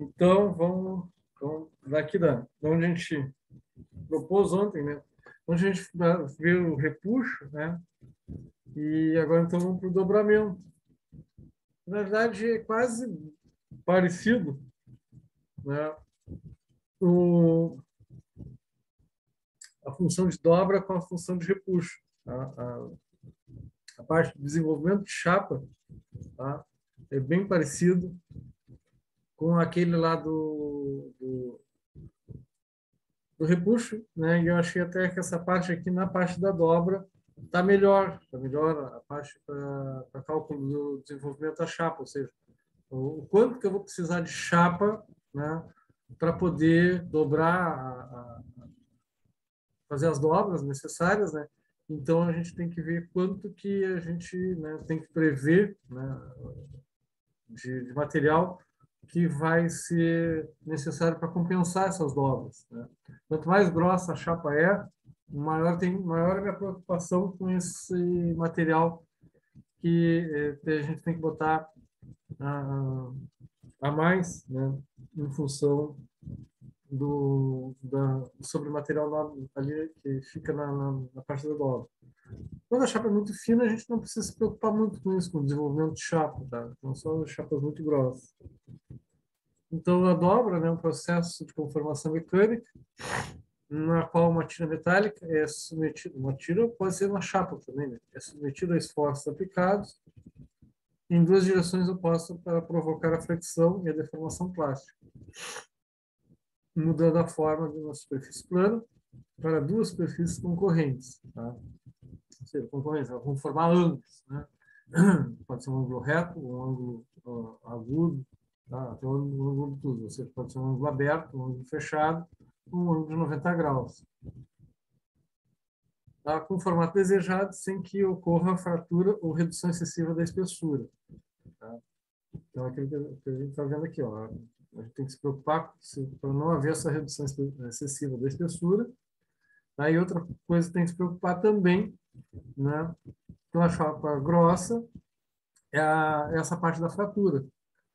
Então, vamos daqui da onde a gente propôs ontem, né? Onde a gente viu o repuxo, né? E agora então vamos para o dobramento. Na verdade, é quase parecido, né? O, a função de dobra com a função de repuxo. A parte de desenvolvimento de chapa, tá? É bem parecido com aquele lá do repuxo, né? E eu achei até que essa parte aqui, na parte da dobra, está melhor a parte para cálculo do desenvolvimento da chapa, ou seja, o quanto que eu vou precisar de chapa, né, para poder dobrar, fazer as dobras necessárias, né? Então a gente tem que ver quanto que a gente, né, tem que prever, né, de material que vai ser necessário para compensar essas dobras, né? Quanto mais grossa a chapa é, maior é a minha preocupação com esse material que a gente tem que botar a mais, né, em função sobre o material ali que fica na parte da dobra. Quando a chapa é muito fina, a gente não precisa se preocupar muito com isso, com o desenvolvimento de chapa, tá? Então, só chapas muito grossas. Então, a dobra, né, é um processo de conformação mecânica, na qual uma tira metálica é submetida, uma tira pode ser uma chapa também, né? É submetida a esforços aplicados em duas direções opostas para provocar a fricção e a deformação plástica, mudando a forma de uma superfície plana para duas superfícies concorrentes, tá? Ou seja, concorrentes, vão formar ângulos, né? Pode ser um ângulo reto, um ângulo agudo, tá? Tem um ângulo de tudo. Ou seja, pode ser um ângulo aberto, um ângulo fechado, um ângulo de 90 graus. Tá? Com o formato desejado, sem que ocorra fratura ou redução excessiva da espessura. Tá? Então, aquilo que a gente está vendo aqui, ó, a gente tem que se preocupar para não haver essa redução excessiva da espessura. Tá? E outra coisa que tem que se preocupar também, né? Então, a chapa grossa é essa parte da fratura.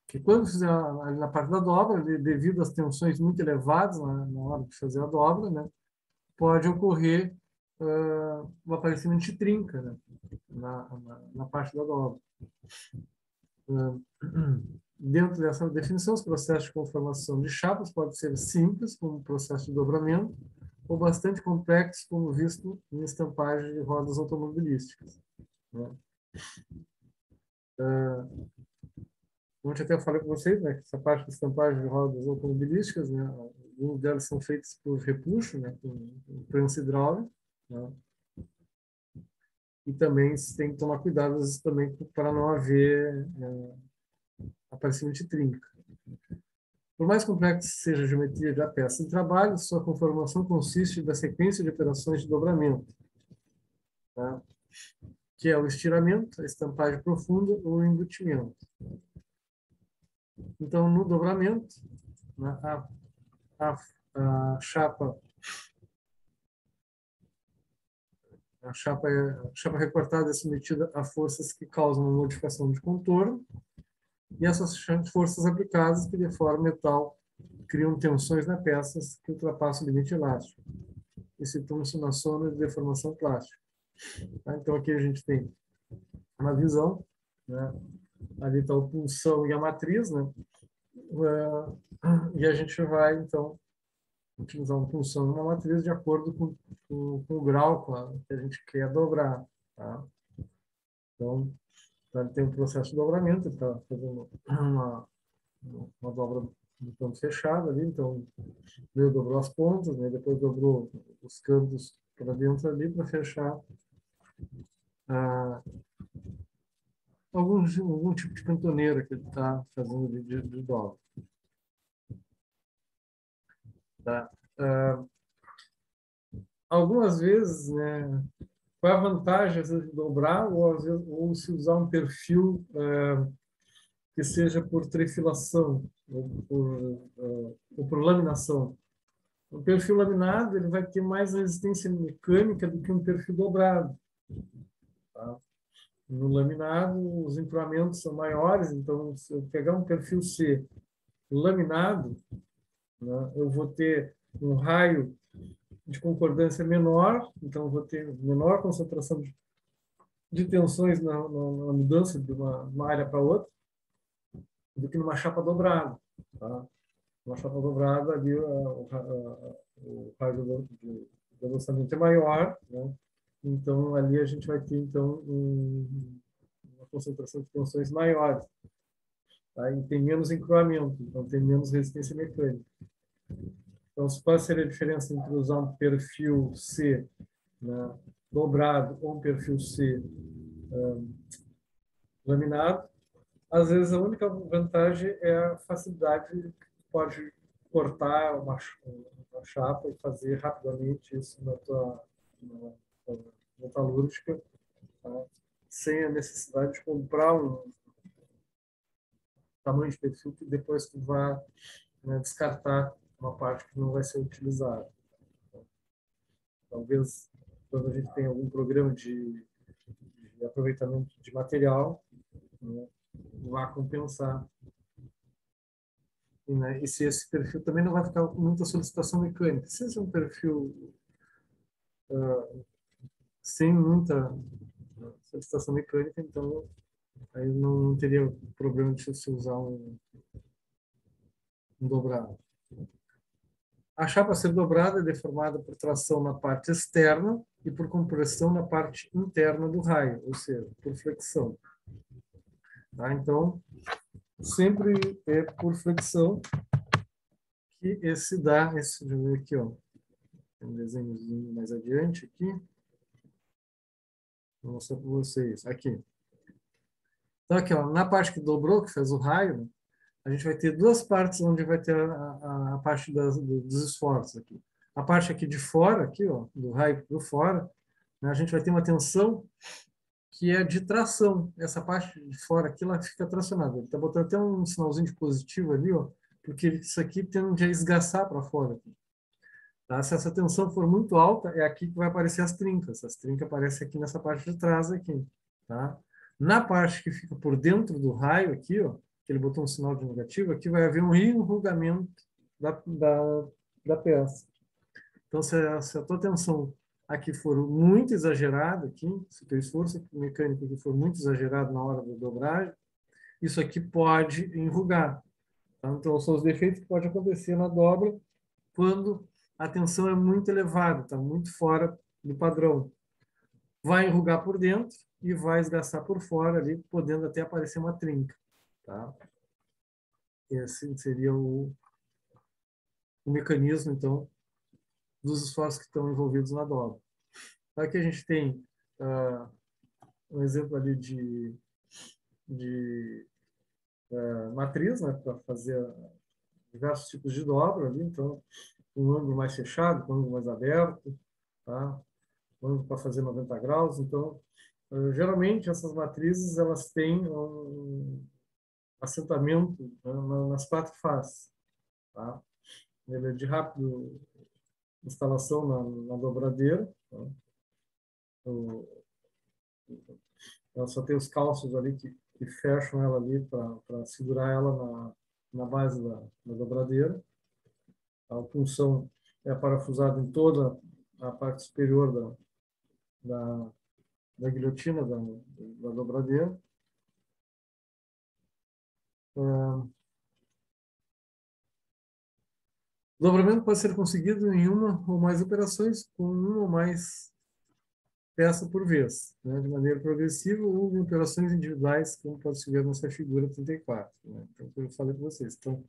Que quando fizer na parte da dobra, devido às tensões muito elevadas na hora de fazer a dobra, né, pode ocorrer o aparecimento de trinca, né, na parte da dobra. Dentro dessa definição, os processos de conformação de chapas podem ser simples, como o processo de dobramento, ou bastante complexos, como visto em estampagem de rodas automobilísticas, né. Ontem até falei com vocês, né, que essa parte de estampagem de rodas automobilísticas, né, algumas delas são feitas por repuxo, né, com prensa hidráulica, né, e também se tem que tomar cuidado às vezes, também para não haver aparecimento de trinca. Por mais complexa seja a geometria da peça de trabalho, sua conformação consiste da sequência de operações de dobramento, tá, que é o estiramento, a estampagem profunda ou o embutimento. Então, no dobramento, né, a chapa chapa recortada é submetida a forças que causam uma modificação de contorno e essas forças aplicadas que deformam o metal criam tensões na peça que ultrapassam o limite elástico e se tornam na zona de deformação plástica. Tá? Então aqui a gente tem uma visão, né? Ali está o pulsão e a matriz, né? E a gente vai então utilizar uma pulsão e uma matriz de acordo com o grau que a gente quer dobrar. Tá? Então, ele tem um processo de dobramento, ele está fazendo uma dobra de canto fechado ali, então ele dobrou as pontas, né, depois dobrou os cantos para dentro ali para fechar algum tipo de cantoneira que ele está fazendo de dobra. Tá? Algumas vezes, né, qual é a vantagem às vezes, de dobrar ou se usar um perfil que seja por trefilação ou por laminação? O perfil laminado ele vai ter mais resistência mecânica do que um perfil dobrado. Tá? No laminado, os encurramentos são maiores, então, se eu pegar um perfil C laminado, né, eu vou ter um raio de concordância menor, então eu vou ter menor concentração de tensões na mudança de uma área para outra do que numa chapa dobrada. Tá? Uma chapa dobrada, ali o raio de adoçamento é maior, né? Então ali a gente vai ter então uma concentração de tensões maiores, tá? E tem menos encruamento, então tem menos resistência mecânica. Então, qual seria a diferença entre usar um perfil C, né, dobrado ou um perfil C laminado? Às vezes a única vantagem é a facilidade que pode cortar uma chapa e fazer rapidamente isso na metalúrgica, tá? Sem a necessidade de comprar um tamanho de perfil que depois tu vá, né, descartar uma parte que não vai ser utilizada. Talvez quando a gente tem algum programa de aproveitamento de material, né, vá compensar. Né? E se esse perfil também não vai ficar com muita solicitação mecânica. Se esse é um perfil sem muita solicitação mecânica, então aí não teria problema de se usar um dobrado. A chapa a ser dobrada é deformada por tração na parte externa e por compressão na parte interna do raio, ou seja, por flexão. Tá? Então, sempre é por flexão que esse dá, esse, deixa eu ver aqui, ó, tem um desenhozinho mais adiante aqui, vou mostrar para vocês, aqui. Então, aqui, ó, na parte que dobrou, que fez o raio, né, a gente vai ter duas partes onde vai ter a parte dos esforços aqui. A parte aqui de fora, aqui, ó, do raio por fora, né, a gente vai ter uma tensão que é de tração. Essa parte de fora aqui, ela fica tracionada. Ele está botando até um sinalzinho de positivo ali, ó, porque isso aqui tende a esgaçar para fora. Tá? Se essa tensão for muito alta, é aqui que vai aparecer as trincas. As trincas aparecem aqui nessa parte de trás aqui. Tá? Na parte que fica por dentro do raio aqui, ó, que ele botou um sinal de negativo, aqui vai haver um enrugamento da peça. Então, se a tua tensão aqui for muito exagerada, aqui, se o teu esforço mecânico aqui for muito exagerado na hora da dobragem, isso aqui pode enrugar. Tá? Então, são os defeitos que podem acontecer na dobra quando a tensão é muito elevada, está muito fora do padrão. Vai enrugar por dentro e vai esgaçar por fora, ali, podendo até aparecer uma trinca. Tá? Esse seria o mecanismo, então, dos esforços que estão envolvidos na dobra. Aqui a gente tem um exemplo ali de matriz, né, para fazer diversos tipos de dobra ali. Então, um ângulo mais fechado, um ângulo mais aberto, tá? Um ângulo para fazer 90 graus. Então, geralmente essas matrizes elas têm um assentamento, né, nas quatro faces, tá? Ele é de rápido instalação na dobradeira. Tá? Ela só tem os calços ali que fecham ela ali para segurar ela na base da dobradeira. A punção é parafusada em toda a parte superior da guilhotina da dobradeira. O dobramento pode ser conseguido em uma ou mais operações, com uma ou mais peça por vez, né, de maneira progressiva ou em operações individuais, como pode se ver nessa figura 34. Né? Então, como eu falei para vocês. Então,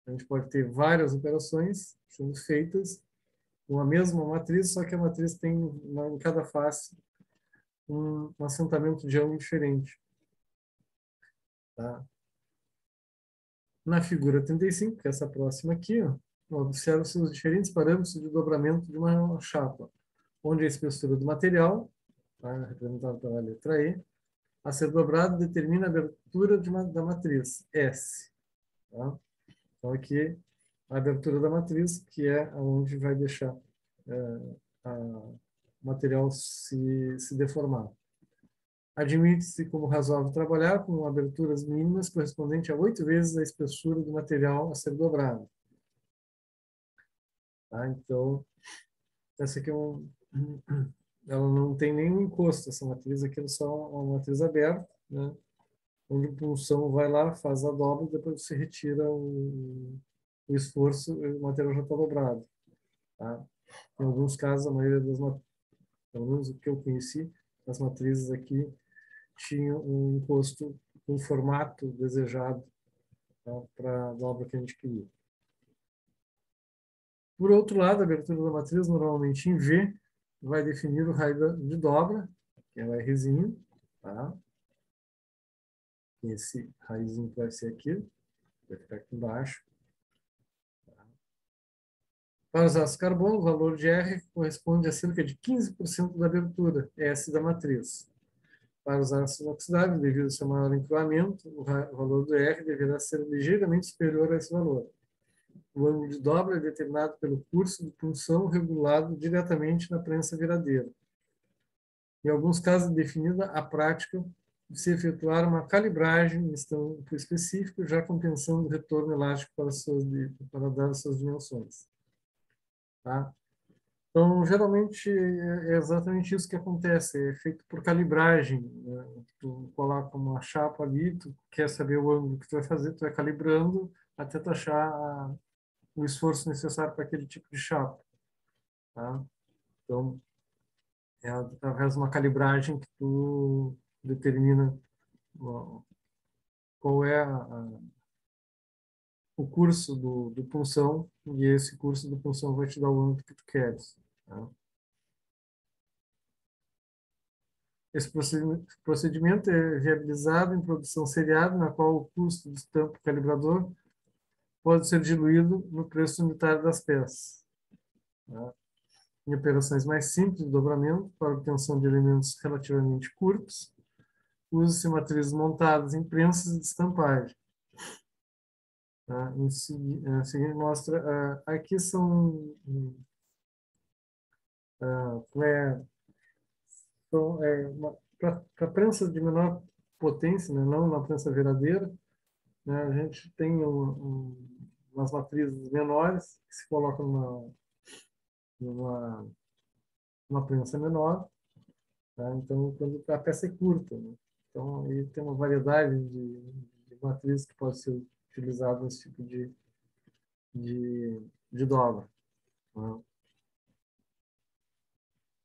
a gente pode ter várias operações sendo feitas com a mesma matriz, só que a matriz tem em cada face um assentamento de ângulo diferente. Tá? Na figura 35, que é essa próxima aqui, ó, observa-se os diferentes parâmetros de dobramento de uma chapa, onde a espessura do material, tá, representada pela letra E, a ser dobrado determina a abertura da matriz, S. Tá? Então, aqui, a abertura da matriz, que é onde vai deixar o material se deformar. Admite-se como razoável trabalhar com aberturas mínimas correspondentes a 8 vezes a espessura do material a ser dobrado. Tá? Então, essa aqui ela não tem nenhum encosto, essa matriz aqui é só uma matriz aberta, né? Onde a punção vai lá, faz a dobra e depois você retira o esforço e o material já está dobrado. Tá? Em alguns casos, a maioria das matrizes, pelo menos o que eu conheci, as matrizes aqui tinham um encosto com o formato desejado, tá? Para a dobra que a gente queria. Por outro lado, a abertura da matriz, normalmente em V, vai definir o raio de dobra, que é o Rzinho, tá? Esse raizinho vai ser aqui, vai ficar aqui embaixo. Para os ácidos carbono, o valor de R corresponde a cerca de 15% da abertura S da matriz. Para os ácidos inoxidáveis, devido ao seu maior encruamento, o valor do R deverá ser ligeiramente superior a esse valor. O ângulo de dobra é determinado pelo curso de punção regulado diretamente na prensa viradeira. Em alguns casos, é definida a prática de se efetuar uma calibragem em estampo específico, já compensando o retorno elástico para dar as suas dimensões. Tá? Então, geralmente, é exatamente isso que acontece. É feito por calibragem. Né? Tu coloca uma chapa ali, tu quer saber o ângulo que tu vai fazer, tu vai calibrando até tu achar o esforço necessário para aquele tipo de chapa. Tá? Então, é através de uma calibragem que tu determina qual é o curso do punção, e esse curso do punção vai te dar o ângulo que tu queres. Tá? Esse procedimento é viabilizado em produção seriada, na qual o custo do estampo calibrador pode ser diluído no preço unitário das peças. Tá? Em operações mais simples de dobramento, para obtenção de elementos relativamente curtos, usa-se matrizes montadas em prensas de estampagem. Tá? Em seguinte mostra, aqui são, para prensa de menor potência, né, não na prensa viradeira, né, a gente tem umas matrizes menores que se colocam numa prensa menor, tá? Então, quando a peça é curta, né? Então, aí tem uma variedade de matrizes que pode ser utilizada nesse tipo de dobra. Né?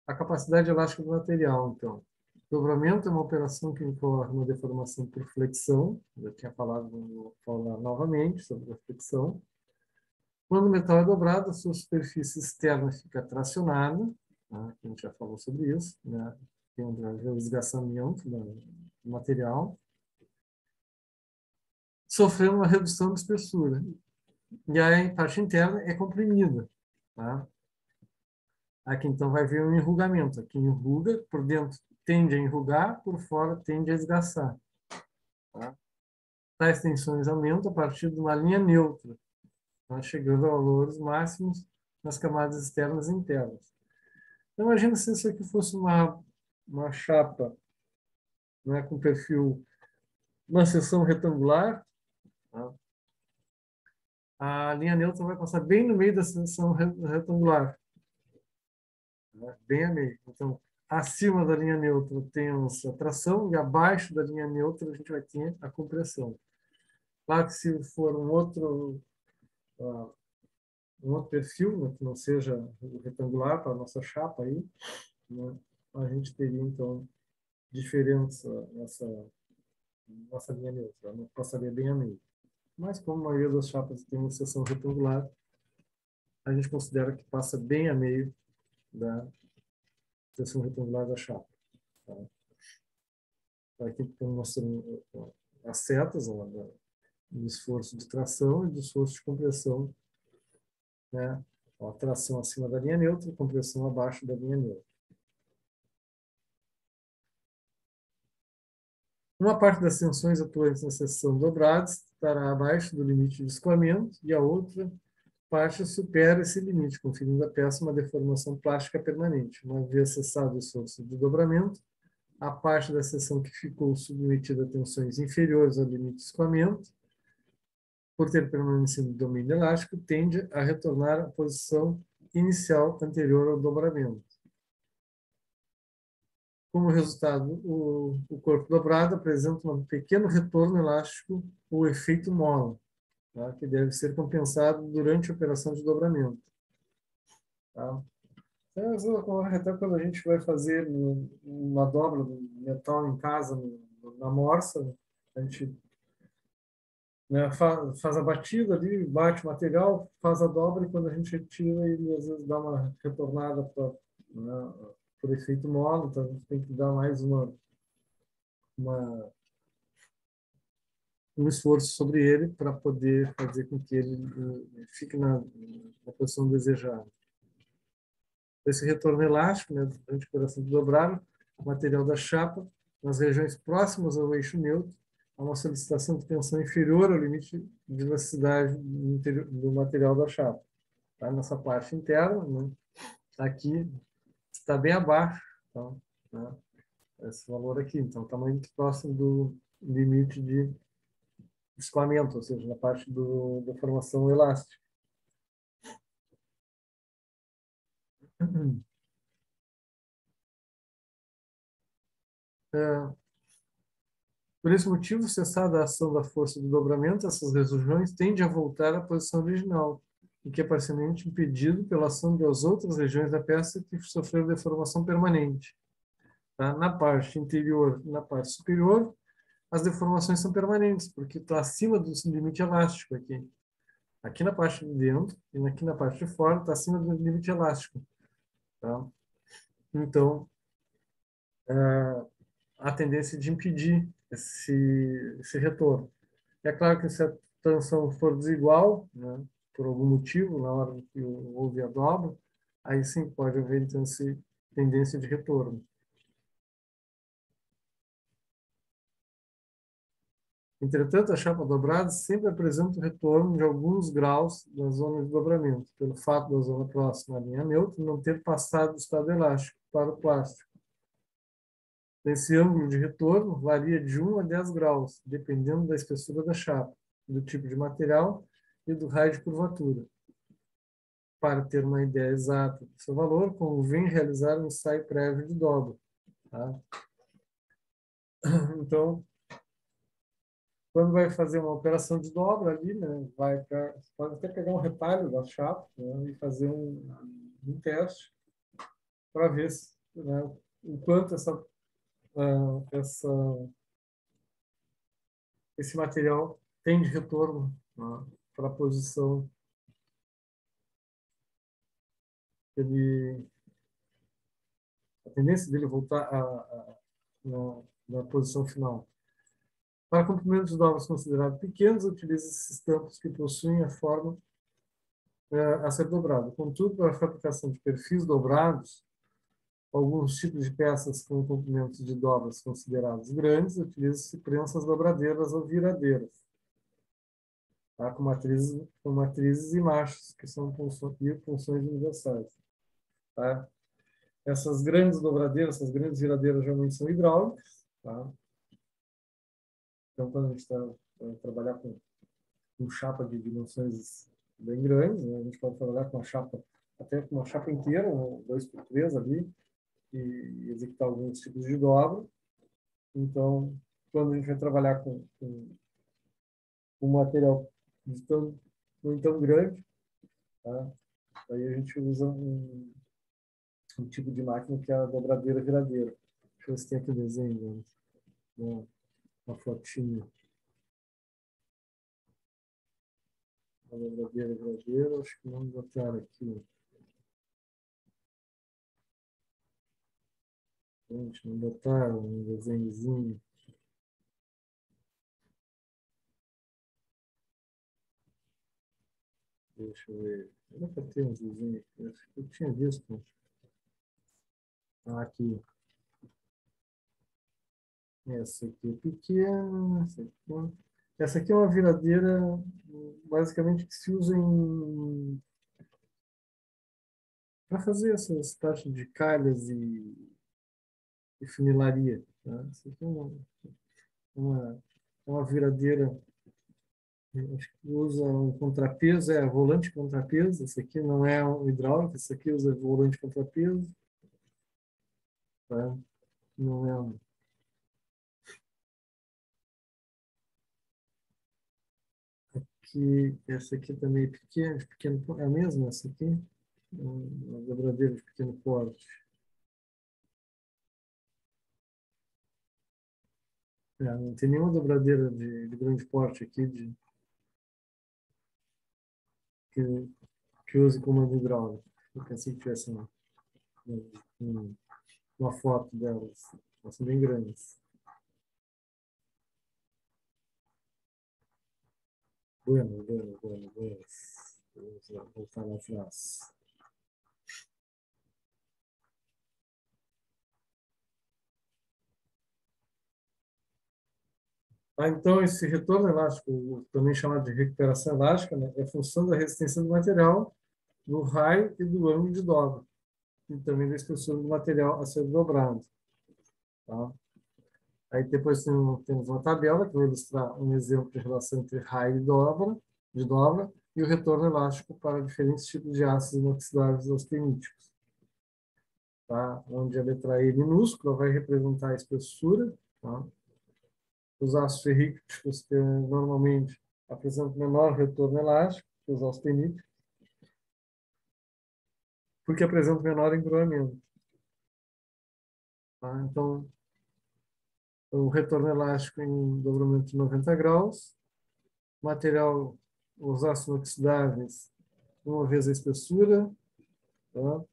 A capacidade elástica do material, então. Dobramento é uma operação que incorre uma deformação por flexão, já tinha falado, vou falar novamente sobre a flexão. Quando o metal é dobrado, a sua superfície externa fica tracionada, tá? A gente já falou sobre isso, né? Tem um esgaçamento do material, sofrendo uma redução de espessura. E a parte interna é comprimida. Tá? Aqui, então, vai ver um enrugamento. Aqui enruga, por dentro tende a enrugar, por fora tende a esgaçar. Tá? Tais tensões aumentam a partir de uma linha neutra, tá? Chegando a valores máximos nas camadas externas e internas. Então, imagina se isso aqui fosse uma chapa, né, com perfil, uma seção retangular. Tá? A linha neutra vai passar bem no meio da seção retangular, né, bem a meio. Então, acima da linha neutra temos a tração e abaixo da linha neutra a gente vai ter a compressão. Claro que se for um outro perfil, né, que não seja retangular para a nossa chapa aí, né, a gente teria, então, diferença nessa linha neutra, não passaria bem a meio. Mas como a maioria das chapas tem uma seção retangular, a gente considera que passa bem a meio da seção retangular da chapa. Tá? Aqui estamos mostrando as setas do esforço de tração e do esforço de compressão, né? A tração acima da linha neutra e compressão abaixo da linha neutra. Uma parte das tensões atuantes na seção dobradas estará abaixo do limite de escoamento e a outra parte supera esse limite, conferindo à peça uma deformação plástica permanente. Uma vez cessado o esforço de dobramento, a parte da seção que ficou submetida a tensões inferiores ao limite de escoamento, por ter permanecido no domínio elástico, tende a retornar à posição inicial anterior ao dobramento. Como resultado, o corpo dobrado apresenta um pequeno retorno elástico, o efeito mola, tá? Que deve ser compensado durante a operação de dobramento. Tá? Até quando a gente vai fazer uma dobra do metal em casa, na morsa, a gente, né, faz a batida ali, bate o material, faz a dobra, e quando a gente retira, ele às vezes dá uma retornada né, por efeito mola, então a gente tem que dar mais uma um esforço sobre ele para poder fazer com que ele fique na posição desejada. Esse retorno elástico, né, durante o coração dobrado, o material da chapa, nas regiões próximas ao eixo neutro, há uma solicitação de tensão inferior ao limite de elasticidade do material da chapa. Tá? Nessa parte interna, né, aqui está bem abaixo, então, né, esse valor aqui. Então, está muito próximo do limite de escoamento, ou seja, na parte da formação elástica. Por esse motivo, cessada a ação da força do dobramento, essas regiões tendem a voltar à posição original, o que é parcialmente impedido pela ação das outras regiões da peça que sofreram deformação permanente. Tá? Na parte interior e na parte superior, as deformações são permanentes, porque está acima do limite elástico aqui. Aqui na parte de dentro e aqui na parte de fora está acima do limite elástico. Tá? Então, a tendência de impedir esse retorno. É claro que se a tensão for desigual, né, por algum motivo, na hora que houve a dobra, aí sim pode haver então essa tendência de retorno. Entretanto, a chapa dobrada sempre apresenta o retorno de alguns graus da zona de dobramento, pelo fato da zona próxima à linha neutra não ter passado do estado elástico para o plástico. Esse ângulo de retorno varia de 1 a 10 graus, dependendo da espessura da chapa, do tipo de material e do raio de curvatura. Para ter uma ideia exata do seu valor, convém realizar um ensaio prévio de dobra. Tá? Então, quando vai fazer uma operação de dobra ali, né, pode até pegar um retalho da chapa, né, e fazer um teste para ver né, o quanto esse material tem de retorno, né, para a posição que a tendência dele voltar na posição final. Para comprimentos de dobras considerados pequenos, utiliza esses tampos que possuem a forma a ser dobrada. Contudo, para a fabricação de perfis dobrados, alguns tipos de peças com comprimentos de dobras considerados grandes, utiliza-se prensas dobradeiras ou viradeiras, tá? com matrizes e marchas, que são funções universais. Tá? Essas grandes dobradeiras, essas grandes viradeiras geralmente são hidráulicas. Tá? Então, quando a gente está trabalhar com chapa de dimensões bem grandes, né? A gente pode trabalhar com até com uma chapa inteira, 2x3 ali, e executar alguns tipos de dobra. Então, quando a gente vai trabalhar com um material não tão grande, tá? Aí a gente usa um tipo de máquina que é a dobradeira viradeira. Deixa eu ver se tem aqui o desenho, né? Uma fotinha. A dobradeira viradeira, acho que não botaram aqui. Gente, não botaram um desenhozinho. Deixa eu ver. Eu nunca tenho uns desenhos aqui. Acho que eu tinha visto. Ah, aqui. Essa aqui é pequena. Essa aqui é uma viradeira, basicamente, que se usa para fazer essas taxas de calhas e funilaria. Né? Isso aqui é uma viradeira. Acho que usa um contrapeso, volante contrapeso. Esse aqui não é um hidráulico, esse aqui usa volante contrapeso. Tá? Não é um. Que essa aqui também é pequena, de pequeno, é a mesma essa aqui, uma dobradeira de pequeno porte. Não tem nenhuma dobradeira de grande porte aqui que, que use comando hidráulico. Eu pensei que tivesse uma, uma foto delas. Elas são bem grandes. Bueno. Vamos lá, voltar lá atrás. Então, esse retorno elástico, também chamado de recuperação elástica, né, é função da resistência do material, do raio e do ângulo de dobra, e também da espessura do material a ser dobrado. Tá? Aí depois temos uma tabela que vai ilustrar um exemplo de relação entre raio de dobra e o retorno elástico para diferentes tipos de ácidos inoxidáveis austeníticos. Tá? Onde a letra E minúscula vai representar a espessura. Tá? Os ácidos ferríticos que normalmente apresentam menor retorno elástico que os austeníticos, porque apresentam menor engroamento. Tá? Então, o retorno elástico em dobramento de 90 graus, material, os ácidos inoxidáveis, uma vez a espessura. Tá?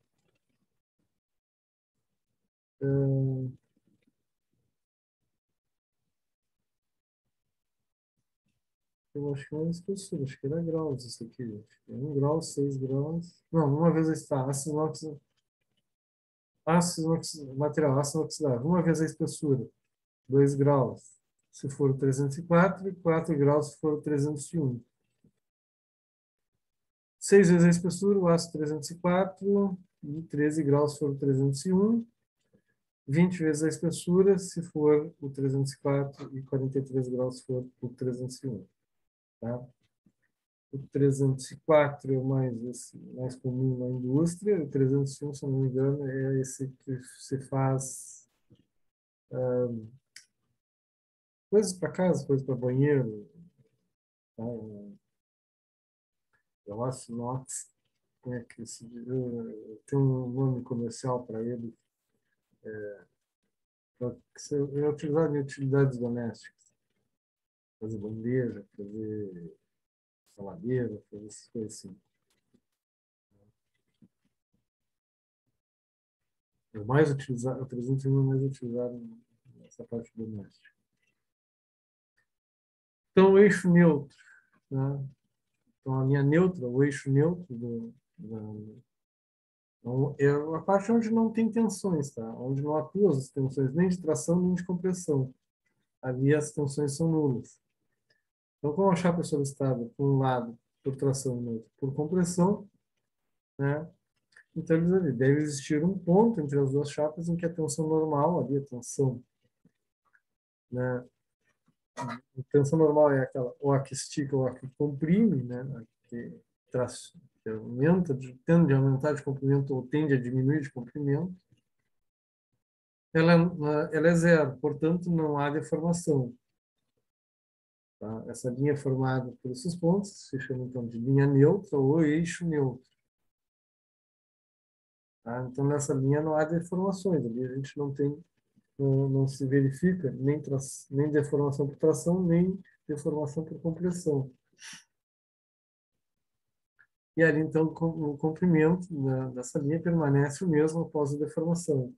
Eu acho que não é espessura, acho que era graus isso aqui, gente. É 1 grau, 6 graus. Não, uma vez está, material, ácido inoxidável, uma vez a espessura, 2 graus, se for 304, e 4 graus se for 301. 6 vezes a espessura, o ácido 304, e 13 graus se for o 301. 20 vezes a espessura, se for o 304, e 43 graus se for o 301. Tá? O 304 é o mais comum na indústria. O 301, se não me engano, é esse que se faz coisas para casa, coisas para banheiro. Tá? É o aço inox. Tem um nome comercial para ele. É utilizado em utilidades domésticas. Fazer bandeja, fazer saladeira, fazer essas coisas assim. É o mais utilizado, o 301 é o mais utilizado nessa parte doméstica. Então, o eixo neutro. Né? Então, a linha neutra, o eixo neutro é a parte onde não tem tensões, tá? Onde não atuam as tensões nem de tração nem de compressão. Ali as tensões são nulas. Então, como a chapa é solicitada por um lado por tração e no outro por compressão, né? Então, deve existir um ponto entre as duas chapas em que a tensão normal, ali a tensão, né? A tensão normal é aquela, ou a que estica ou a que comprime, né? A que, que aumenta, tende a aumentar de comprimento ou tende a diminuir de comprimento. Ela é zero, portanto, não há deformação. Tá? Essa linha é formada por esses pontos se chama então de linha neutra ou eixo neutro. Tá? Então, nessa linha não há deformações, ali a gente não se verifica nem deformação por tração, nem deformação por compressão. E ali, então, o comprimento dessa linha permanece o mesmo após a deformação.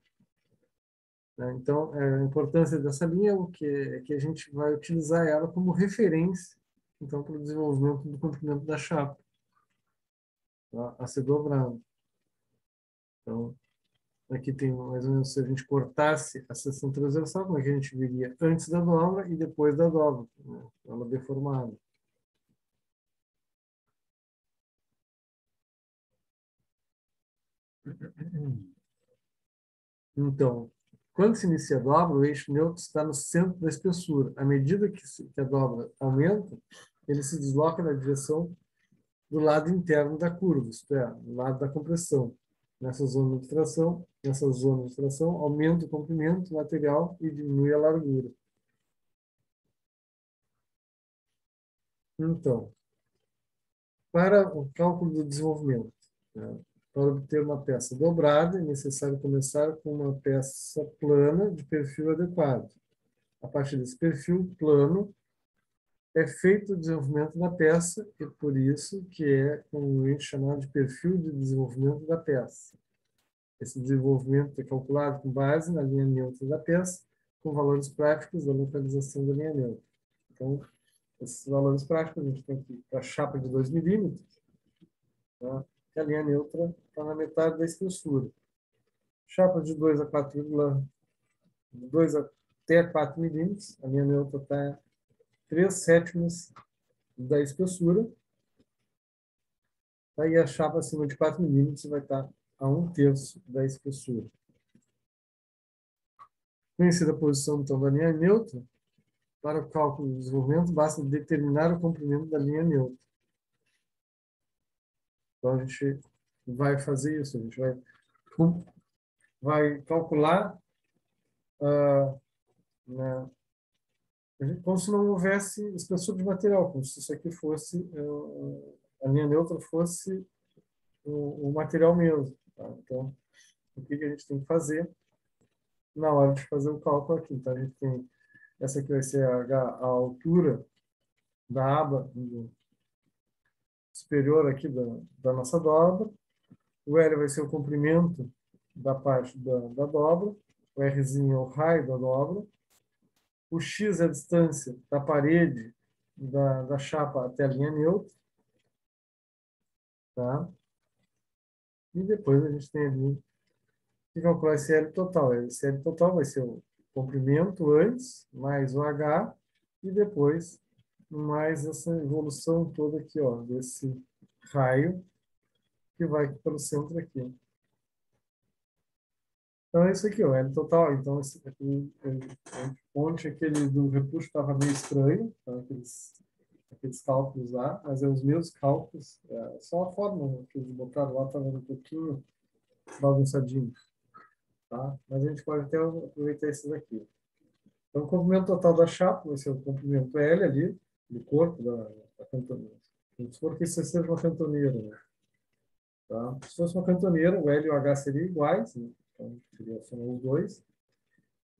Né? Então, a importância dessa linha é que a gente vai utilizar ela como referência então, para o desenvolvimento do comprimento da chapa, tá? A ser dobrado. Então, aqui tem mais ou menos se a gente cortasse a seção transversal, como é que a gente viria antes da dobra e depois da dobra, né? Ela deformada. Então, Quando se inicia a dobra, o eixo neutro está no centro da espessura. À medida que a dobra aumenta, ele se desloca na direção do lado interno da curva, isto é, do lado da compressão. Nessa zona de tração, aumenta o comprimento do material e diminui a largura. Então, para o cálculo do desenvolvimento, né, para obter uma peça dobrada, é necessário começar com uma peça plana de perfil adequado. A partir desse perfil plano, é feito o desenvolvimento da peça, e por isso que é comumente chamado de perfil de desenvolvimento da peça. Esse desenvolvimento é calculado com base na linha neutra da peça, com valores práticos da localização da linha neutra. Então, esses valores práticos, a gente tem aqui para a chapa de 2 milímetros, tá? Que a linha neutra está na metade da espessura. Chapa de 2 até 4 milímetros, a linha neutra está 3/7 da espessura. Aí a chapa acima de 4 milímetros vai estar a 1/3 da espessura. Conhecida a posição então, da linha neutra, para o cálculo do desenvolvimento, basta determinar o comprimento da linha neutra. Então, a gente vai fazer isso, a gente vai calcular né, como se não houvesse espessura de material, como se isso aqui fosse, a linha neutra fosse o material mesmo. Tá? Então, o que a gente tem que fazer na hora de fazer o cálculo aqui? Então, a gente tem, essa aqui vai ser a altura da aba superior aqui da nossa dobra. O L vai ser o comprimento da parte da dobra. O Rzinho é o raio da dobra. O X é a distância da parede da chapa até a linha neutra. Tá? E depois a gente tem ali que calcular esse L total. Esse L total vai ser o comprimento antes, mais o H, e depois mais essa evolução toda aqui, ó, desse raio que vai pelo centro aqui. Então é isso aqui, ó, L total. Então esse aqui, ontem aquele do repuxo estava meio estranho, tá? aqueles cálculos lá, mas é os meus cálculos, só a forma que eles botaram lá estava um pouquinho bagunçadinho, tá? Mas a gente pode até aproveitar esses aqui. Então o comprimento total da chapa vai ser o comprimento L ali, do corpo da cantoneira. Se for que isso seja uma cantoneira, né? Tá? Se fosse uma cantoneira, o L e o H seriam iguais, né? Então seria só os dois,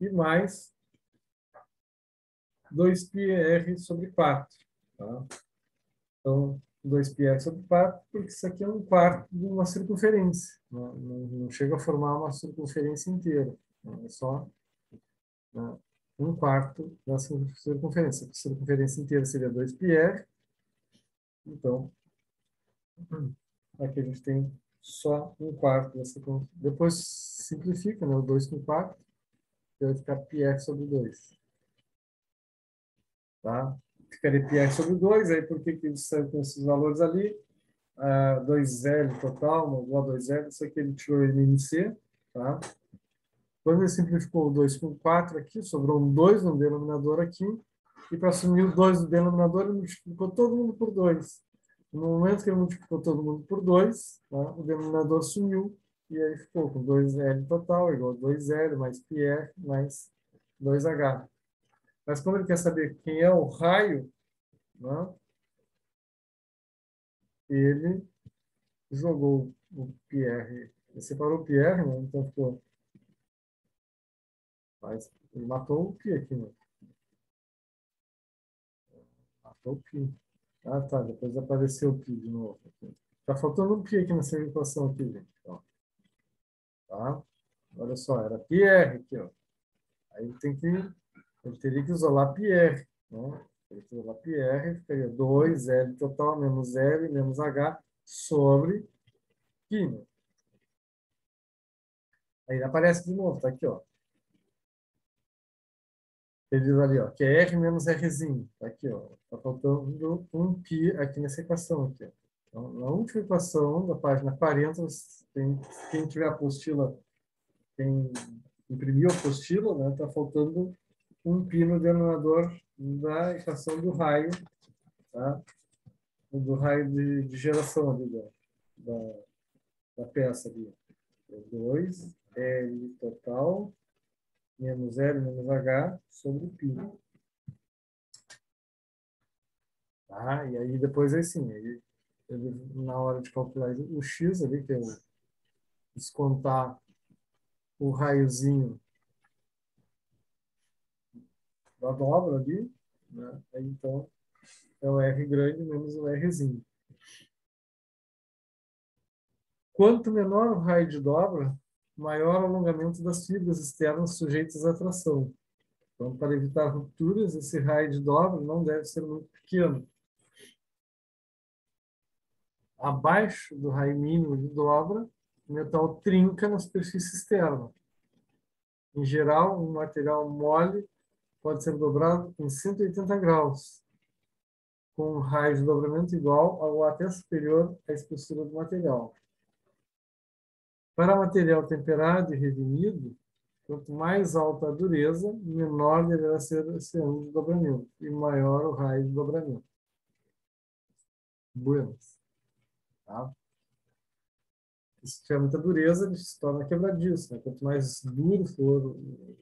e mais 2πr sobre 4. Tá? Então, 2πr sobre 4, porque isso aqui é um quarto de uma circunferência. Não chega a formar uma circunferência inteira. É só, né, um quarto da circunferência. A circunferência inteira seria 2πr. Então, aqui a gente tem só um quarto da circunferência. Depois simplifica, né, o 2 com 4, que vai ficar πr sobre 2. Tá? Ficaria πr sobre 2, aí por que eles saem com esses valores ali? 2L total, igual a 2L, isso aqui ele tirou MNC, tá? Quando ele simplificou o 2 com 4 aqui, sobrou um 2 no denominador aqui, e para assumir o 2 no denominador, ele multiplicou todo mundo por 2. No momento que ele multiplicou todo mundo por 2, tá? O denominador sumiu, e aí ficou com 2L total, igual a 2L, mais πr, mais 2H. Mas como ele quer saber quem é o raio, né? Ele jogou o PR, ele separou o PR, né? Então ficou. Mas ele matou o Pi aqui, né? Matou o Pi. Ah, tá. Depois apareceu o Pi de novo. Aqui. Tá faltando um Pi aqui nessa equação aqui, gente. Ó. Tá? Olha só, era PR aqui, ó. Aí ele teria que isolar PR, né? Ele teria que isolar PR, ficaria 2L total menos L menos H sobre Pi, né? Aí ele aparece de novo, tá aqui, ó. Ele diz ali, ó, que é R menos Rzinho. Tá aqui, ó. Tá faltando um π aqui nessa equação. Aqui, ó. Então, na última equação da página 40, quem tiver a apostila tem imprimir a apostila, né? Está faltando um π no denominador da equação do raio, tá? Do raio de geração ali da peça ali. 2 L total menos L menos H sobre π. Tá? E aí depois assim, na hora de calcular o x ali, que é descontar o raiozinho da dobra ali, né? Aí, então é o R grande menos o Rzinho. Quanto menor o raio de dobra, maior o alongamento das fibras externas sujeitas à tração. Então, para evitar rupturas, esse raio de dobra não deve ser muito pequeno. Abaixo do raio mínimo de dobra, o metal trinca na superfície externa. Em geral, um material mole pode ser dobrado em 180 graus, com um raio de dobramento igual ou até superior à espessura do material. Para material temperado e redimido, quanto mais alta a dureza, menor deverá ser esse ângulo de dobramento e maior o raio de dobramento. Buenas. Tá? Se tiver muita dureza, ele se torna quebradiço. Né? Quanto mais duro for o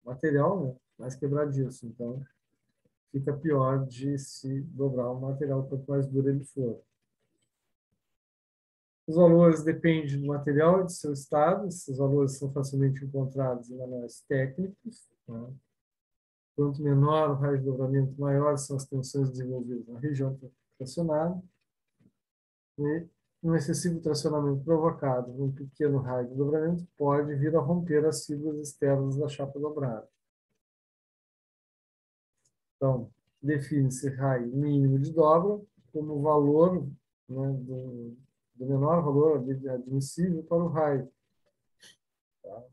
material, né? Mais quebradiço. Então, fica pior de se dobrar o material quanto mais duro ele for. Os valores dependem do material e do seu estado. Esses valores são facilmente encontrados em manuais técnicos. Tá? Quanto menor o raio de dobramento, maior são as tensões desenvolvidas na região tracionada. E um excessivo tracionamento provocado por um pequeno raio de dobramento pode vir a romper as fibras externas da chapa dobrada. Então, define-se raio mínimo de dobra como o valor, né, do menor valor admissível para o raio. Tá?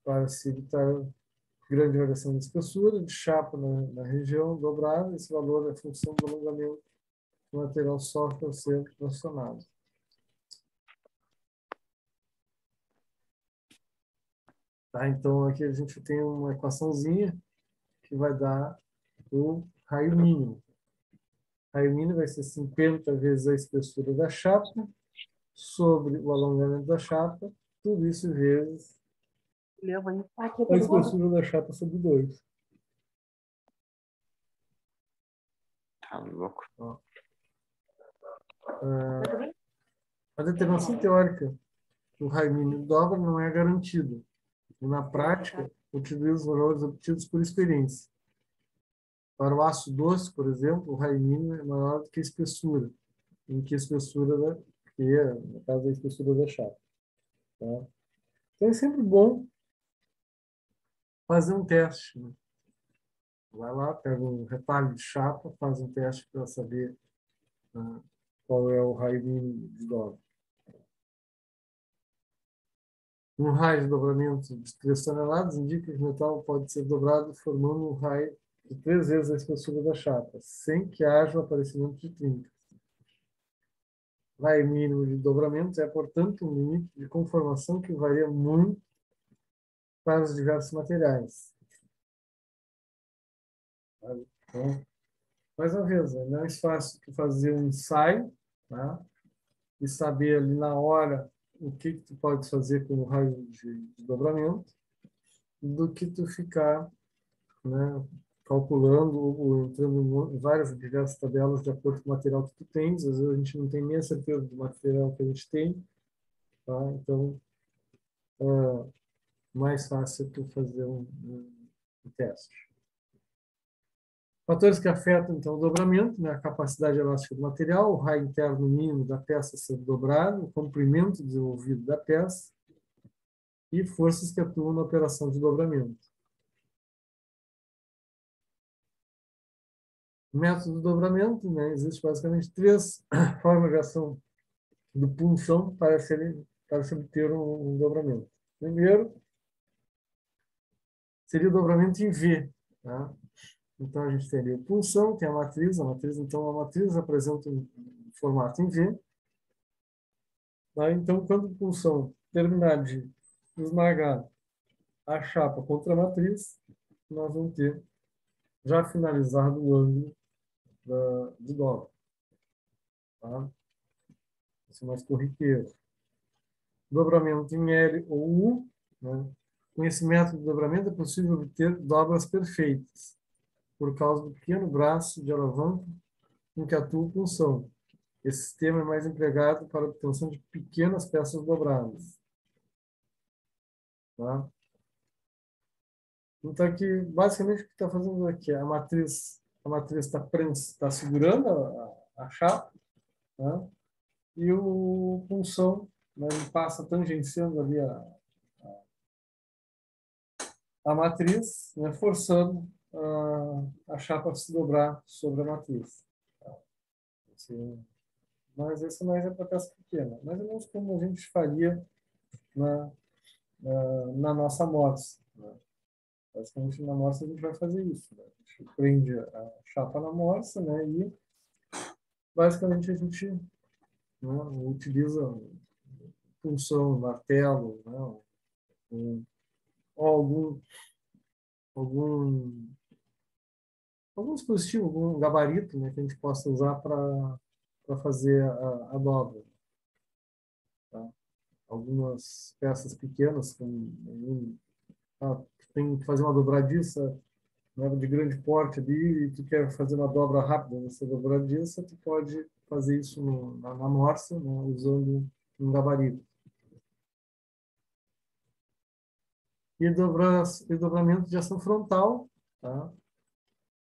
Para se evitar grande variação de espessura de chapa na região dobrada, esse valor é função do alongamento que o material sofre ao ser tracionado. Tá? Então, aqui a gente tem uma equaçãozinha que vai dar o raio mínimo. O raio mínimo vai ser 50 vezes a espessura da chapa sobre o alongamento da chapa, tudo isso vezes a espessura da chapa sobre 2. Tá louco. A determinação teórica do raio mínimo de dobra não é garantida. E, na prática, utiliza os valores obtidos por experiência. Para o aço doce, por exemplo, o raio mínimo é maior do que a espessura, em que a espessura que é, no caso, a espessura da chapa. Tá? Então, é sempre bom fazer um teste. Né? Vai lá, pega um retalho de chapa, faz um teste para saber qual é o raio mínimo de dobra. Um raio de dobramento de 3 toneladas indica que o metal pode ser dobrado formando um raio de 3 vezes a espessura da chapa, sem que haja o aparecimento de trincas. Raio mínimo de dobramento é, portanto, um limite de conformação que varia muito para os diversos materiais. Então, mais uma vez, é mais fácil que fazer um ensaio, tá? E saber ali na hora o que tu pode fazer com o raio de dobramento, do que tu ficar, né, calculando ou entrando em várias diversas tabelas de acordo com o material que tu tens. Às vezes a gente não tem nem a certeza do material que a gente tem, tá? Então, é mais fácil tu fazer um teste. Fatores que afetam, então, o dobramento, né, a capacidade elástica do material, o raio interno mínimo da peça sendo dobrado, o comprimento desenvolvido da peça e forças que atuam na operação de dobramento. O método do dobramento, né, existe basicamente 3 formas de ação do punção para se obter um dobramento. Primeiro, seria o dobramento em V. Tá? Então, a gente teria a punção, tem a matriz, então, a matriz apresenta um formato em V. Tá? Então, quando a punção terminar de esmagar a chapa contra a matriz, nós vamos ter já finalizado o ângulo de dobra. Tá? Isso é mais corriqueiro. Dobramento em L ou U. Né? Com esse método de dobramento é possível obter dobras perfeitas, por causa do pequeno braço de alavanca em que atua a punção. Esse sistema é mais empregado para a obtenção de pequenas peças dobradas. Tá? Então, aqui, basicamente, o que está fazendo aqui? A matriz está segurando a chapa, né? E o punção, né, ele passa tangenciando ali a matriz, né, forçando a chapa a se dobrar sobre a matriz. Tá? Mas esse mais é para peça pequena. Mais ou menos como a gente faria na, na nossa morsa. Né? Basicamente, na morsa a gente vai fazer isso. Né? A gente prende a chapa na morsa, né? E basicamente a gente, né, utiliza punção, martelo, né? Ou algum, algum dispositivo, algum gabarito, né, que a gente possa usar para fazer a dobra. Tá? Algumas peças pequenas, tem que fazer uma dobradiça, né, de grande porte ali, e tu quer fazer uma dobra rápida nessa dobradiça, tu pode fazer isso na morsa, né, usando um gabarito. E dobramento de ação frontal, tá?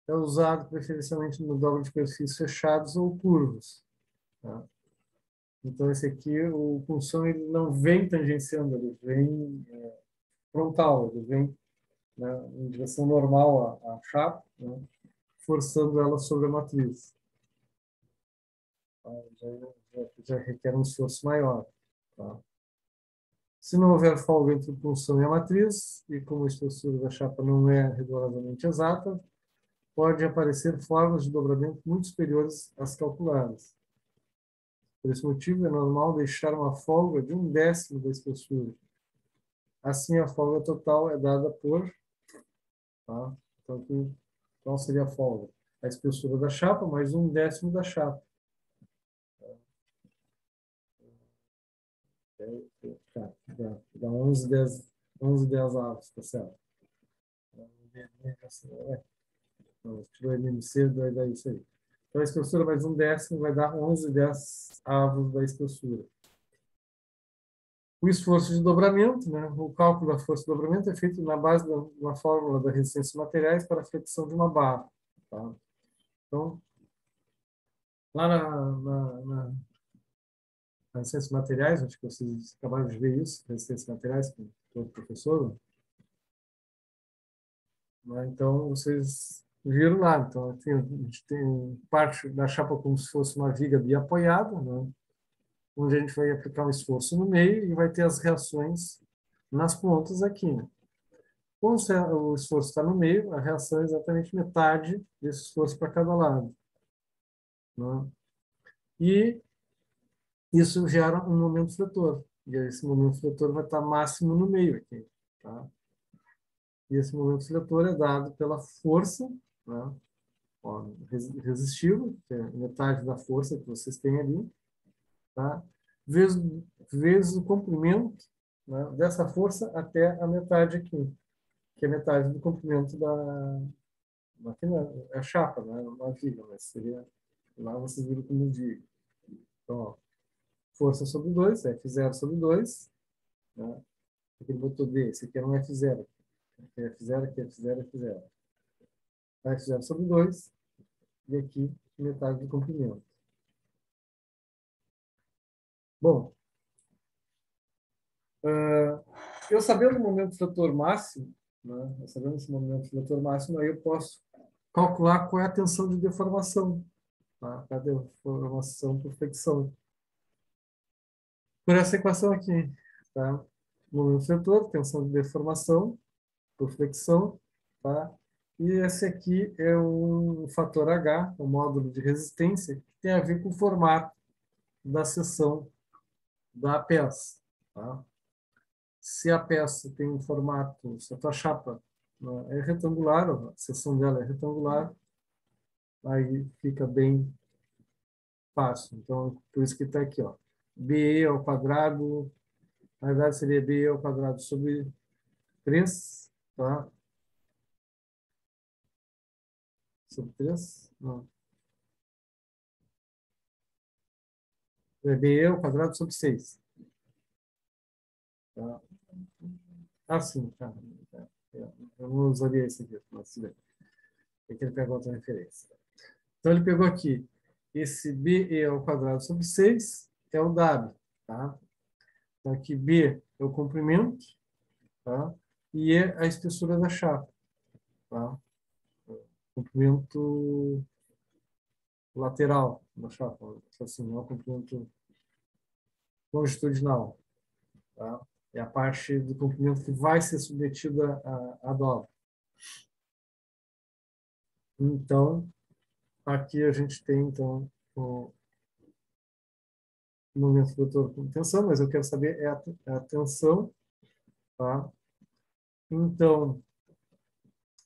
É usado preferencialmente no dobra de perfis fechados ou curvos. Tá? Então, esse aqui, o punção, ele não vem tangenciando, ele vem frontal, ele vem, né, em direção normal à chapa, né, forçando ela sobre a matriz. Tá? Já requer um esforço maior. Tá? Se não houver folga entre a punção e a matriz, e como a espessura da chapa não é rigorosamente exata, pode aparecer formas de dobramento muito superiores às calculadas. Por esse motivo, é normal deixar uma folga de 1/10 da espessura. Assim, a folga total é dada por... Tá? Então, qual seria a folga? A espessura da chapa mais 1/10 da chapa. Tá, dá 11/10 avos, tá certo? Tirou MMC, vai dar isso aí. Então, a espessura mais 1/10 vai dar 11/10 avos da espessura. O esforço de dobramento, né? O cálculo da força de dobramento é feito na base de uma fórmula da resistência de materiais para a flexão de uma barra. Tá? Então, lá na resistência de materiais, acho que vocês acabaram de ver isso, resistência de materiais, com todo professor, né? Então, vocês viram lá. Então, a gente tem parte da chapa como se fosse uma viga biapoiada, né? Onde a gente vai aplicar um esforço no meio e vai ter as reações nas pontas aqui. Né? Quando o esforço está no meio, a reação é exatamente metade desse esforço para cada lado. Né? E isso gera um momento fletor. E esse momento fletor vai estar máximo no meio aqui. Tá? E esse momento fletor é dado pela força, né, resistiva, que é metade da força que vocês têm ali, tá? vezes o comprimento, né, dessa força até a metade aqui, que é metade do comprimento aqui é a chapa, né, uma viga, mas seria, lá vocês viram como viga. Então, ó, força sobre 2, F0 sobre 2, né? Aqui ele botou D, esse aqui era um F0, aqui é F0, aqui é F0, F0. F0 sobre 2, e aqui metade do comprimento. Bom, eu sabendo o momento fletor máximo, né, eu sabendo esse momento fletor máximo, aí eu posso calcular qual é a tensão de deformação, tá? A deformação por flexão. Por essa equação aqui, tá? Momento fletor, tensão de deformação por flexão, tá? E esse aqui é um fator H, o módulo de resistência, que tem a ver com o formato da seção da peça, tá? se a peça tem um formato, se a tua chapa, né, é retangular, a seção dela é retangular, aí fica bem fácil. Então, por isso que está aqui, ó. BE ao quadrado, na verdade seria BE ao quadrado sobre 3, tá? Sobre 3? Não. É BE ao quadrado sobre 6. Tá? Ah, sim, tá. Eu não usaria esse aqui, mas tudo bem. É que ele pegou outra referência. Então, ele pegou aqui, esse BE ao quadrado sobre 6 é o W, tá? Então, aqui B é o comprimento, tá? E E a espessura da chapa, tá? Comprimento lateral da chapa, assim, não é o comprimento longitudinal, tá? É a parte do comprimento que vai ser submetida à dobra. Então, aqui a gente tem, então, o momento flutor com tensão, mas eu quero saber a tensão, tá? Então,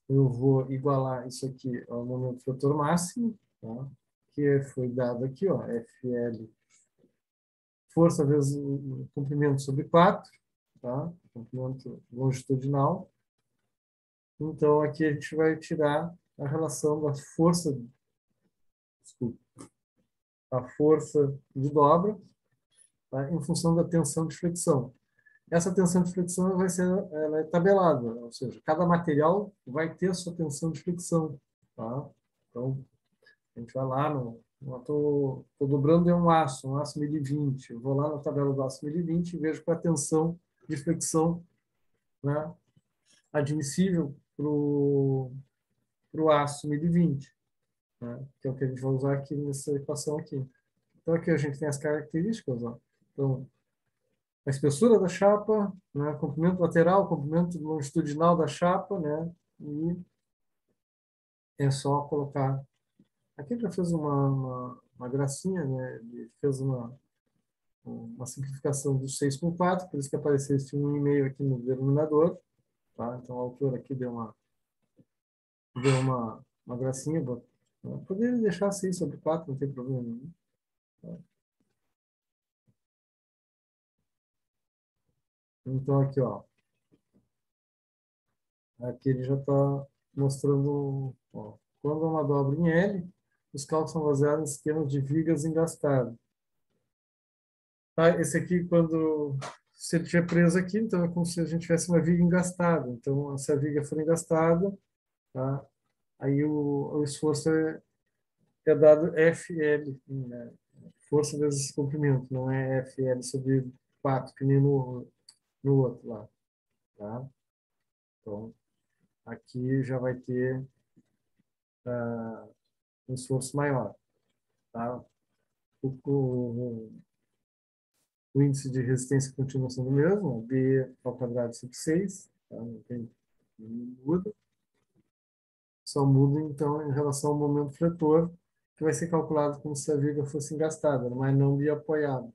eu vou igualar isso aqui ao momento flutor máximo, tá? Que foi dado aqui, ó, FL, força vezes o comprimento sobre 4, tá? Comprimento longitudinal. Então, aqui a gente vai tirar a relação da força, desculpa, a força de dobra, tá? Em função da tensão de flexão. Essa tensão de flexão ela é tabelada, ou seja, cada material vai ter a sua tensão de flexão, tá? Então, a gente vai lá, estou dobrando um aço 1020, eu vou lá na tabela do aço 1020 e vejo qual é a tensão de flexão, né, admissível para o aço 1020, né, que é o que a gente vai usar aqui nessa equação aqui. Então, aqui a gente tem as características, ó. Então, a espessura da chapa, né, comprimento lateral, comprimento longitudinal da chapa, né, e é só colocar. Aqui ele já fez uma gracinha, né, ele fez uma simplificação do 6 com 4, por isso que apareceu esse 1,5 aqui no denominador, tá? Então, a autora aqui deu uma gracinha, poderia deixar 6 sobre 4, não tem problema nenhum. Tá? Então, aqui, ó, aqui ele já está mostrando, ó, quando uma dobra em L, os cálculos são baseados em esquemas de vigas engastadas. Tá? Esse aqui, se ele estiver preso aqui, então é como se a gente tivesse uma viga engastada. Então, se a viga for engastada, tá? Aí o esforço é dado FL, né? Força vezes comprimento, não é FL sobre 4, que nem no outro lá. Tá? Então, aqui já vai ter um esforço maior. Tá? O, o índice de resistência continua sendo o mesmo, B ao quadrado sobre 6, tá? Não muda. Só muda, então, em relação ao momento fletor, que vai ser calculado como se a viga fosse engastada, mas não biapoiada.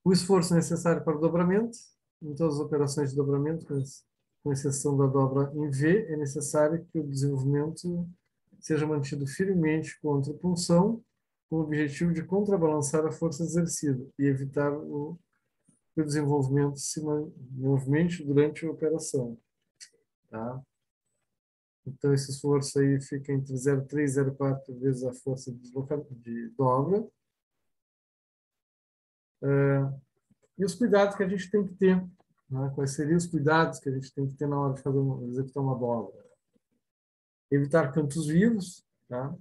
O esforço necessário para o dobramento, em todas as operações de dobramento, com exceção da dobra em V, é necessário que o desenvolvimento seja mantido firmemente contra a punção, com o objetivo de contrabalançar a força exercida e evitar que o desenvolvimento se movimente durante a operação. Tá? Então, esse esforço aí fica entre 0,3 e 0,4 vezes a força de dobra. E os cuidados que a gente tem que ter. Né? Quais seriam os cuidados que a gente tem que ter na hora de executar uma dobra? Evitar cantos vivos, tá?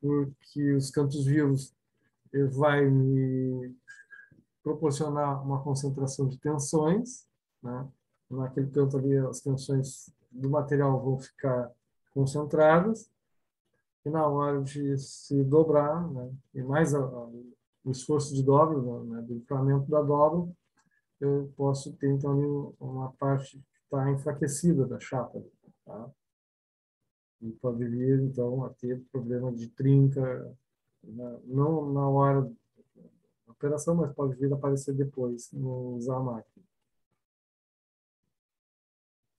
Porque os cantos vivos vai me proporcionar uma concentração de tensões. Né? Naquele canto ali, as tensões do material vão ficar concentradas. E na hora de se dobrar, né, e mais o esforço de dobra, né, do inflamento da dobra, eu posso ter então ali uma parte que está enfraquecida da chapa, tá? E pode vir então a ter problema de trinca, né, não na hora operação, mas pode vir a aparecer depois no usar a máquina.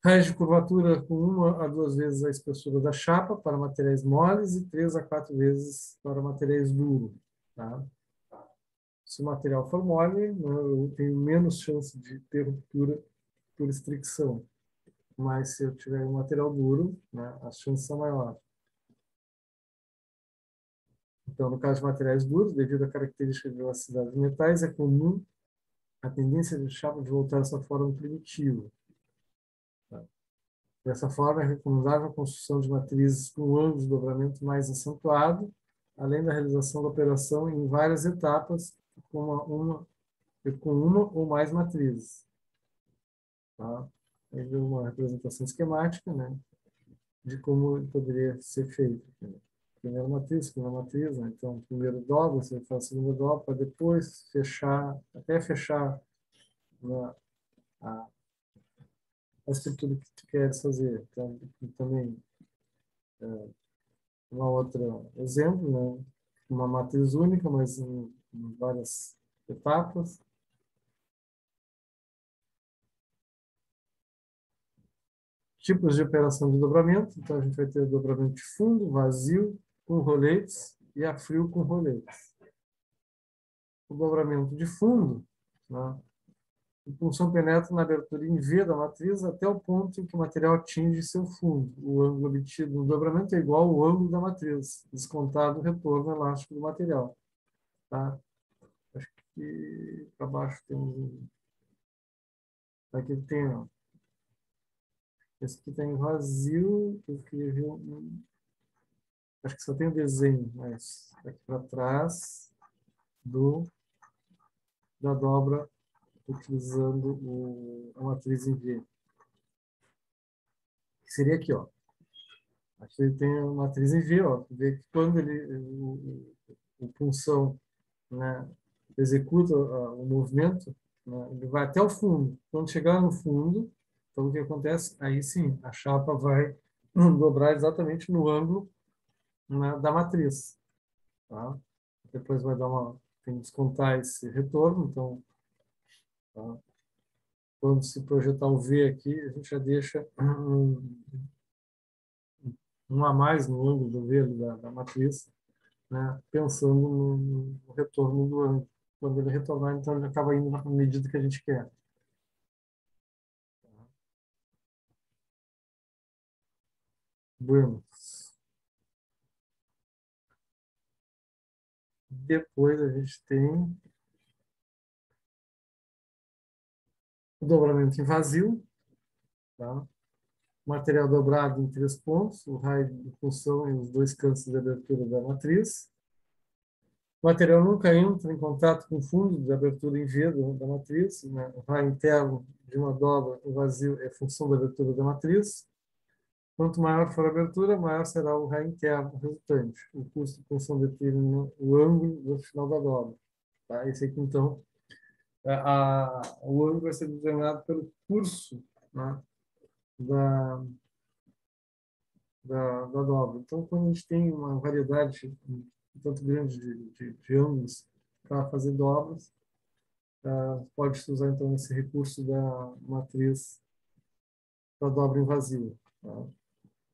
Raios de curvatura com 1 a 2 vezes a espessura da chapa para materiais moles e 3 a 4 vezes para materiais duros. Tá? Se o material for mole, eu tenho menos chance de ter ruptura por estricção. Mas se eu tiver um material duro, né, as chances são maiores. Então, no caso de materiais duros, devido à característica de elasticidade dos metais, é comum a tendência de chapa de voltar a sua forma primitiva. Tá? Dessa forma, é recomendável a construção de matrizes com um ângulo de dobramento mais acentuado, além da realização da operação em várias etapas, com uma ou mais matrizes. Tá? Aí deu uma representação esquemática, né, de como poderia ser feito. Primeira matriz, segunda matriz, né? Então, primeiro dobra, você faz a segunda dobra, para depois fechar, até fechar a estrutura que tu queres fazer. Então, também, uma outra exemplo, né? Uma matriz única, mas em várias etapas. Tipos de operação de dobramento. Então, a gente vai ter dobramento de fundo, vazio, com roletes e a frio com roletes. O dobramento de fundo, né? A punção penetra na abertura em V da matriz até o ponto em que o material atinge seu fundo. O ângulo obtido no dobramento é igual ao ângulo da matriz, descontado o retorno elástico do material. Tá? Acho que para baixo tem um... Aqui tem, ó. Esse aqui tem vazio. Eu queria ver acho que só tem o desenho, mas aqui para trás da dobra utilizando a matriz em V. Que seria aqui, ó. Aqui ele tem a matriz em V, ó. Vê que quando o punção, né, executa o movimento, né, ele vai até o fundo. Quando chegar no fundo, então o que acontece? Aí sim, a chapa vai dobrar exatamente no ângulo, né, da matriz. Tá? Depois vai dar tem que descontar esse retorno, então, tá? Quando se projetar o V aqui, a gente já deixa um a mais no ângulo do V da matriz, né, pensando no retorno do ângulo. Quando ele retornar, então ele acaba indo na medida que a gente quer. Bueno. Depois a gente tem o dobramento em vazio, tá? Material dobrado em 3 pontos, o raio de função e os 2 cantos de abertura da matriz. O material nunca entra em contato com o fundo de abertura em V da matriz, né? O raio interno de uma dobra em vazio é função da abertura da matriz. Quanto maior for a abertura, maior será o raio interno resultante. O custo de função determina o ângulo do final da dobra. Tá? Esse aqui, então, o ângulo vai ser determinado pelo curso, né, da dobra. Então, quando a gente tem uma variedade tanto grande de ângulos para fazer dobras, pode-se usar, então, esse recurso da matriz da dobra em vazio. Tá?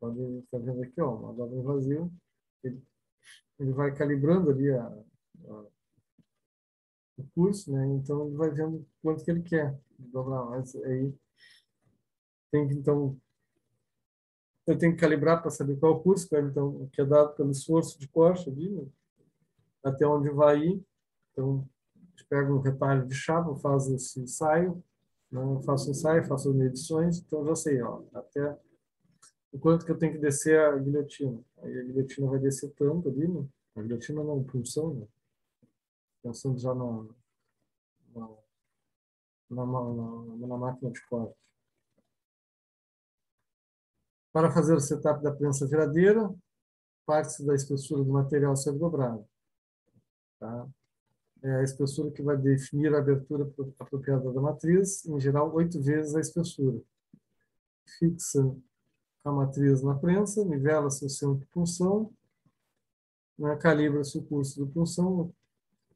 Pode estar vendo aqui, ó, uma dobra em vazio. Ele vai calibrando ali o curso, né? Então, ele vai vendo quanto que ele quer dobrar. Mas aí tem que, então, eu tenho que calibrar para saber qual é o curso, então, que é dado pelo esforço de corte ali, né? Até onde vai ir. Então, a gente pega um retalho de chapa, faz esse ensaio, né? Eu faço o ensaio, faço as medições, então já sei, ó, até o quanto que eu tenho que descer a guilhotina. Aí a guilhotina vai descer tanto ali, né? A guilhotina não, punção, né? Pensando já na, na máquina de corte. Para fazer o setup da prensa viradeira, parte-se da espessura do material ser dobrado. Tá? É a espessura que vai definir a abertura apropriada da matriz, em geral, 8 vezes a espessura. Fixa a matriz na prensa, nivela-se o centro de punção, né, calibra-se o curso de punção,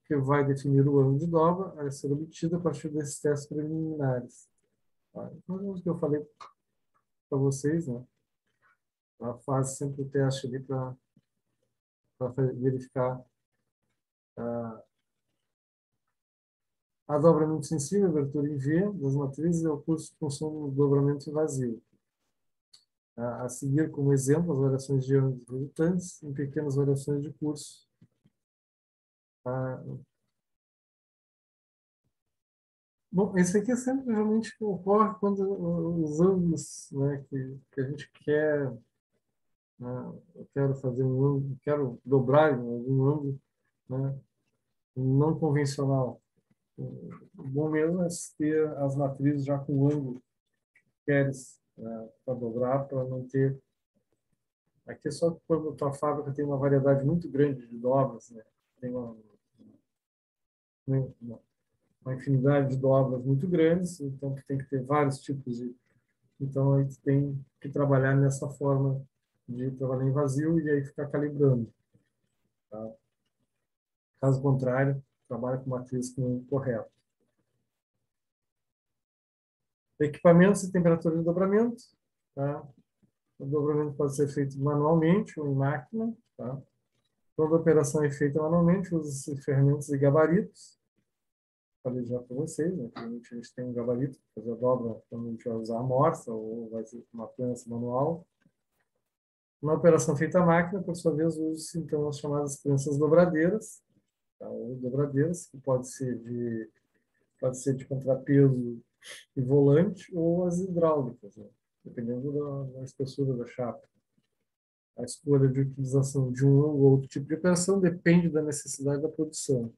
que que vai definir o ângulo de dobra a ser obtido a partir desses testes preliminares. Tá? Então, é o que eu falei para vocês, né? Ela faz sempre o teste ali para verificar a dobramento sensível, abertura em V das matrizes é o curso de função do dobramento vazio. A seguir, como exemplo, as variações de ângulos resultantes em pequenas variações de curso. Bom, esse aqui é sempre realmente ocorre quando os ângulos, né, que a gente quer, né, eu quero fazer um ângulo, quero dobrar em algum ângulo, né, não convencional. O bom mesmo é ter as matrizes já com o ângulo que queres, né, para dobrar, para não ter. Aqui é só quando a tua fábrica tem uma variedade muito grande de dobras, né, tem uma, uma infinidade de dobras muito grandes, então tem que ter vários tipos de. Então a gente tem que trabalhar nessa forma de trabalhar em vazio e aí ficar calibrando. Tá? Caso contrário, trabalha com matriz correta. Equipamentos e temperatura de dobramento. Tá? O dobramento pode ser feito manualmente ou em máquina. Tá? Quando a operação é feita manualmente, usa-se ferramentas e gabaritos. Falei já para vocês, né? A gente tem um gabarito para fazer a dobra quando a gente vai usar a morsa ou vai ser uma prensa manual. Na operação feita à máquina, por sua vez, usa-se então as chamadas prensas dobradeiras, tá? Ou dobradeiras, que pode ser de contrapeso e volante, ou as hidráulicas, né? Dependendo da espessura da chapa. A escolha de utilização de um ou outro tipo de operação depende da necessidade da produção.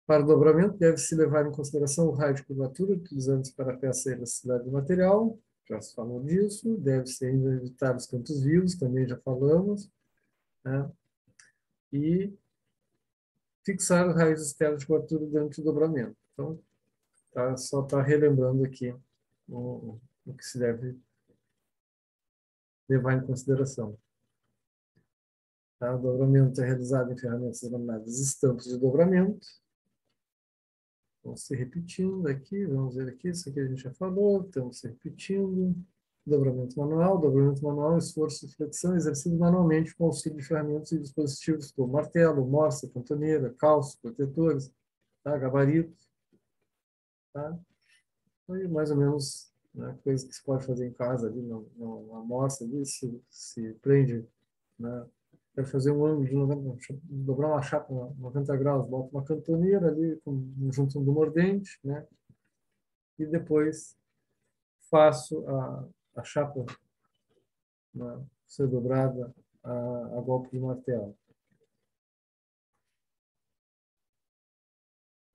Para o dobramento, deve-se levar em consideração o raio de curvatura utilizado para a peça e a elasticidade do material. Já se falou disso. Deve-se ainda evitar os cantos vivos, também já falamos. Né? E fixar os raios externos de curvatura durante o dobramento. Então, só está relembrando aqui o que se deve levar em consideração. Tá? O dobramento é realizado em ferramentas denominadas estampos de dobramento. Vamos se repetindo aqui, vamos ver aqui, isso aqui a gente já falou, estamos se repetindo. Dobramento manual, esforço de flexão exercido manualmente com auxílio de ferramentas e dispositivos como martelo, morsa, cantoneira, calço, protetores, tá? Gabarito. Tá? E mais ou menos, né, coisa que se pode fazer em casa ali, na morsa ali, se prende, né? Quero fazer um ângulo de 90, dobrar uma chapa 90 graus, boto uma cantoneira ali junto do mordente, né? E depois faço a chapa, né, ser dobrada a golpe de martelo.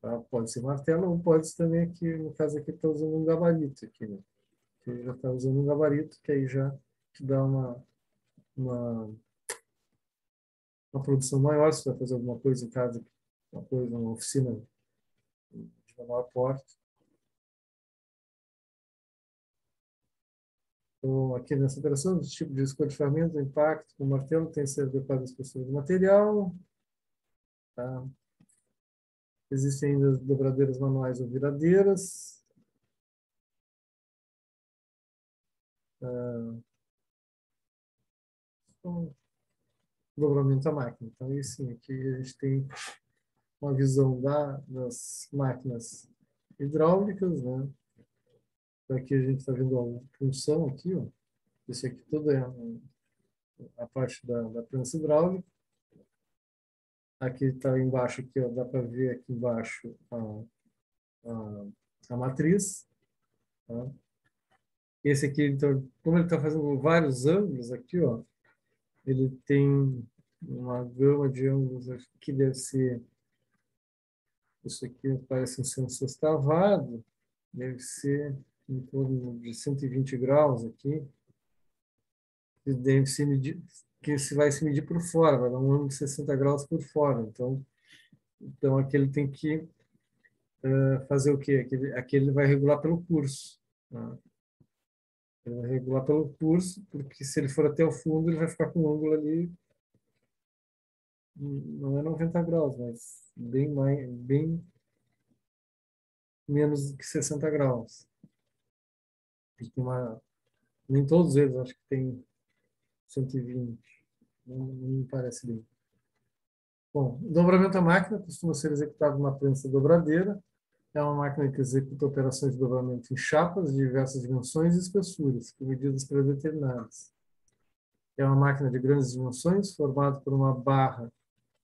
Tá? Pode ser martelo ou pode ser também aqui, no caso aqui está usando um gabarito aqui, né? Que já está usando um gabarito que aí já te dá uma, uma produção maior se vai fazer alguma coisa em casa, uma coisa, uma oficina de menor porte. Então, aqui nessa operação, o tipo de escolha de ferramenta, o impacto com o martelo tem que ser adequado à espessura do material. Tá? Existem ainda as dobradeiras manuais ou viradeiras. Então, dobramento à máquina. Então, aí sim, aqui a gente tem uma visão das máquinas hidráulicas, né? Então, aqui a gente está vendo a função aqui, ó. Isso aqui tudo é a parte da prensa hidráulica. Aqui está embaixo, aqui, ó, dá para ver aqui embaixo a matriz. Tá? Esse aqui, então, como ele está fazendo vários ângulos aqui, ó, ele tem uma gama de ângulos aqui que deve ser, isso aqui parece ser um sextavado, deve ser em torno de 120 graus aqui, que deve se medir, que se vai se medir por fora, vai dar um ângulo de 60 graus por fora. Então aqui ele tem que fazer o quê? Aqui ele vai regular pelo curso. Tá? Ele vai regular pelo curso, porque se ele for até o fundo, ele vai ficar com um ângulo ali não é 90 graus, mas bem menos do que 60 graus. Tem nem todos eles, acho que tem 120. Não me parece bem. Bom, o dobramento à máquina costuma ser executado numa prensa dobradeira. É uma máquina que executa operações de dobramento em chapas de diversas dimensões e espessuras, com medidas predeterminadas. É uma máquina de grandes dimensões, formada por uma barra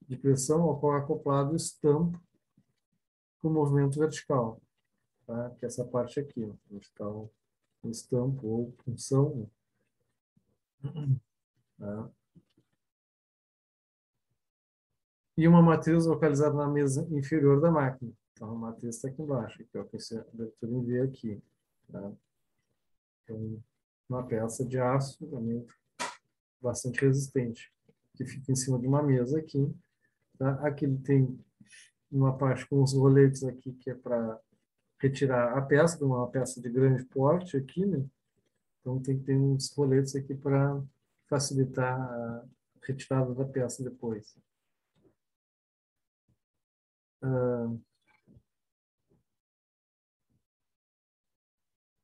de pressão ao qual é acoplado o estampo com movimento vertical. Tá? Que é essa parte aqui, ó, onde está o estampo ou punção. Tá? E uma matriz localizada na mesa inferior da máquina. Então, a matriz está aqui embaixo, que é o que esse abertura vê aqui. Tá? Então, uma peça de aço também bastante resistente, que fica em cima de uma mesa aqui. Tá? Aqui ele tem uma parte com os roletes aqui, que é para retirar a peça, de uma peça de grande porte aqui, né? Então tem que ter uns roletes aqui para facilitar a retirada da peça depois.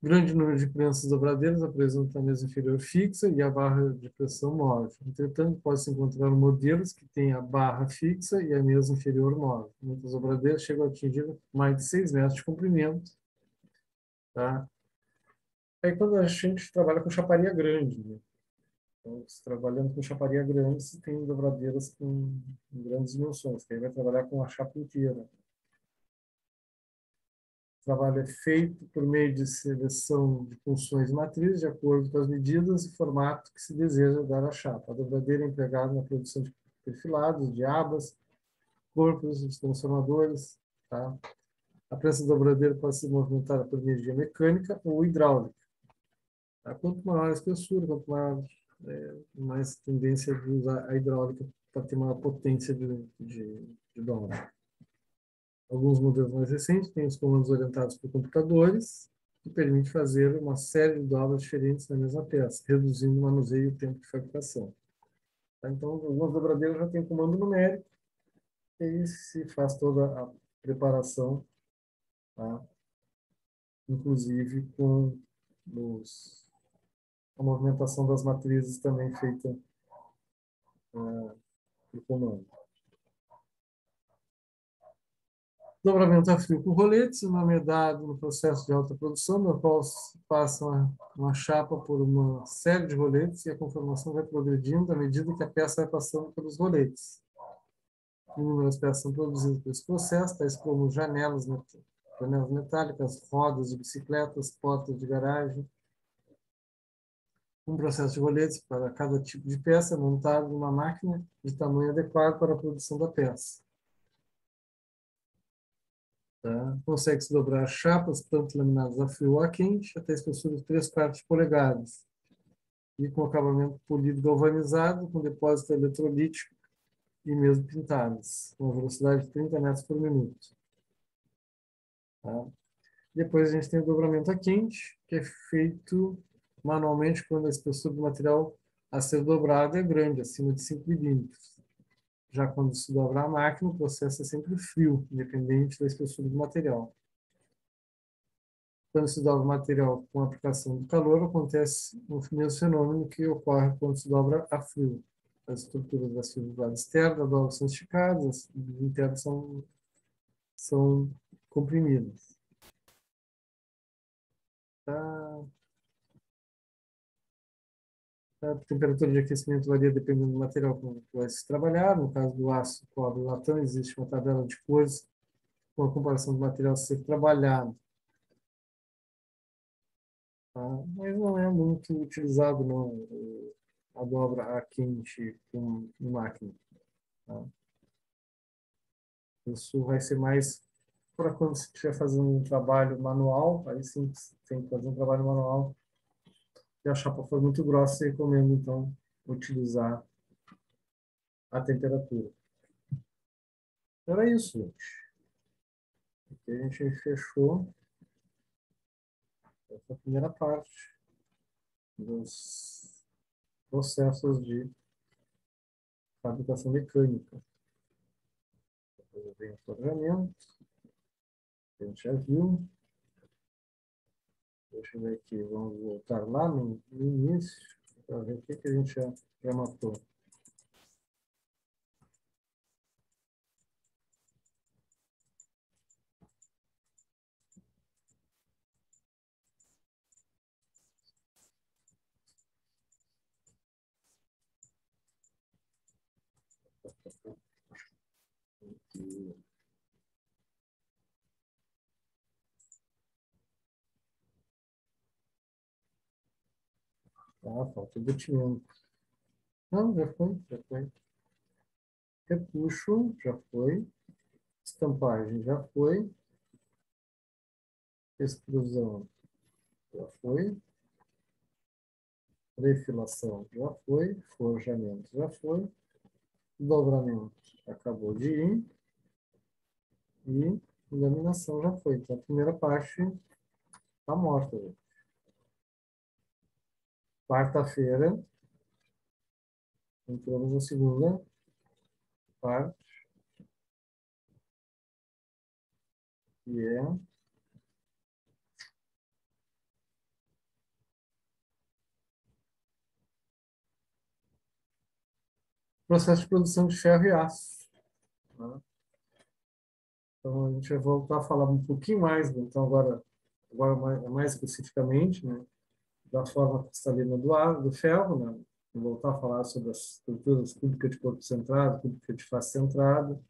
Grande número de prensas dobradeiras apresentam a mesa inferior fixa e a barra de pressão móvel. Entretanto, pode-se encontrar modelos que têm a barra fixa e a mesa inferior móvel. Muitas dobradeiras chegam a atingir mais de 6 metros de comprimento. Tá? Aí quando a gente trabalha com chaparia grande, né? Então, se trabalhando com chaparia grande, você tem dobradeiras com grandes dimensões, que aí vai trabalhar com a chapa inteira. O trabalho é feito por meio de seleção de funções matrizes de acordo com as medidas e formato que se deseja dar à chapa. A dobradeira é empregada na produção de perfilados, de abas, corpos, de transformadores. Tá? A prensa dobradeira pode ser movimentada por energia mecânica ou hidráulica. Tá? Quanto maior a espessura, quanto maior, mais tendência de usar a hidráulica para ter maior potência de dobra. Alguns modelos mais recentes têm os comandos orientados por computadores, que permite fazer uma série de dobras diferentes na mesma peça, reduzindo o manuseio e o tempo de fabricação. Tá? Então, algumas dobradeiras já têm comando numérico, e aí se faz toda a preparação, tá? Inclusive com a movimentação das matrizes também feita por comando. Dobramento a fio com roletes, o nome é dado no processo de alta produção, no qual se passa uma chapa por uma série de roletes e a conformação vai progredindo à medida que a peça vai passando pelos roletes. Inúmeras peças são produzidas por esse processo, tais como janelas metálicas, rodas de bicicletas, portas de garagem. Um processo de roletes para cada tipo de peça é montado numa máquina de tamanho adequado para a produção da peça. Tá? Consegue-se dobrar chapas, tanto laminadas a frio ou a quente, até a espessura de 3/4 polegadas, e com acabamento polido galvanizado, com depósito eletrolítico e mesmo pintadas, com velocidade de 30 metros por minuto. Tá? Depois a gente tem o dobramento a quente, que é feito manualmente quando a espessura do material a ser dobrado é grande, acima de 5 milímetros. Já quando se dobra a máquina, o processo é sempre frio, independente da espessura do material. Quando se dobra o material com aplicação do calor, acontece o mesmo fenômeno que ocorre quando se dobra a frio. As estruturas das fibras do lado externo da dobra são esticadas, as internas são comprimidas. A temperatura de aquecimento varia dependendo do material com que vai se trabalhar. No caso do aço, cobre e latão, existe uma tabela de cores com a comparação do material a ser trabalhado. Tá? Mas não é muito utilizado, não, a dobra a quente com máquina. Tá? Isso vai ser mais para quando você estiver fazendo um trabalho manual, aí sim tem que fazer um trabalho manual. E a chapa for muito grossa, eu recomendo, então, utilizar a temperatura. Era isso, gente. Aqui a gente fechou essa primeira parte dos processos de fabricação mecânica. Depois vem o forjamento. A gente já viu. Deixa eu ver aqui. Vamos voltar lá no início para ver o que a gente já matou. Tá, falta o batimento. Não, já foi, já foi. Repuxo, já foi. Estampagem, já foi. Extrusão, já foi. Refilação, já foi. Forjamento, já foi. Dobramento, acabou de ir. E laminação já foi. Então, a primeira parte está morta. Quarta-feira, entramos na segunda parte, que é processo de produção de ferro e aço. Né? Então, a gente vai voltar a falar um pouquinho mais, então agora mais especificamente, né, da forma cristalina do ferro, né? Vou voltar a falar sobre as estruturas cúbica de corpo centrado, cúbica de face centrada.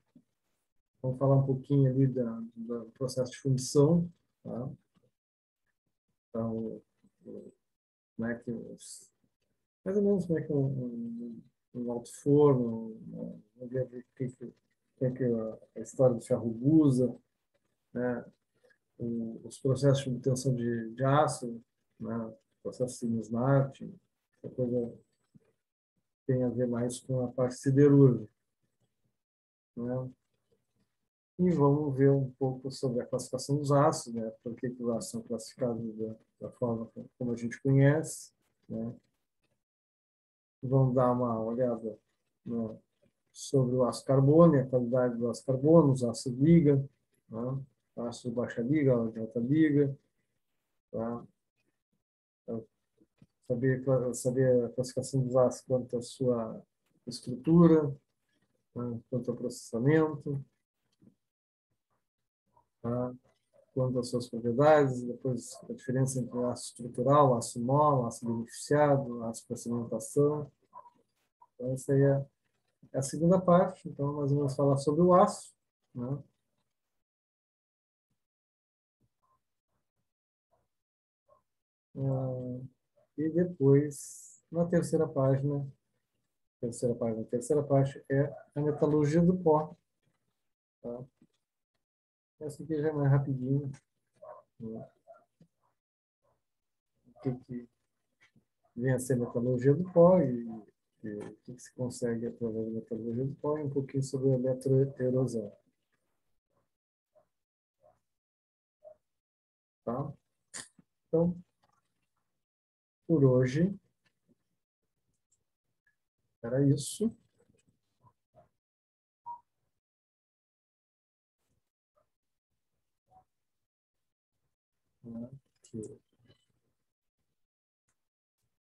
Vamos falar um pouquinho ali do processo de fundição, tá? Então, como é que mais ou menos como é que um alto forno, né? Vamos ver o que a história do ferro usa, né? Os processos de obtenção de aço, né? Processo de Siemens-Martin, essa coisa tem a ver mais com a parte siderúrgica, né? E vamos ver um pouco sobre a classificação dos aços, né? Por que os aços são classificados da forma como a gente conhece, né? Vamos dar uma olhada, né, sobre o aço carbono, a qualidade do aço carbono, os aços liga, né? Aço de baixa liga, de alta liga, tá? Então, saber a classificação dos aços quanto à sua estrutura, né? Quanto ao processamento, tá? Quanto às suas propriedades, depois a diferença entre aço estrutural, aço mol, aço beneficiado, aço para cimentação. Então, essa aí é a segunda parte. Então, nós vamos falar sobre o aço, né? E depois, na terceira parte é a metalurgia do pó. Tá? Essa aqui já é mais rapidinho. Né? O que vem a ser a metalurgia do pó e o que se consegue através da metalurgia do pó e um pouquinho sobre a eletroerosão. Tá? Então, por hoje, era isso. Né? Que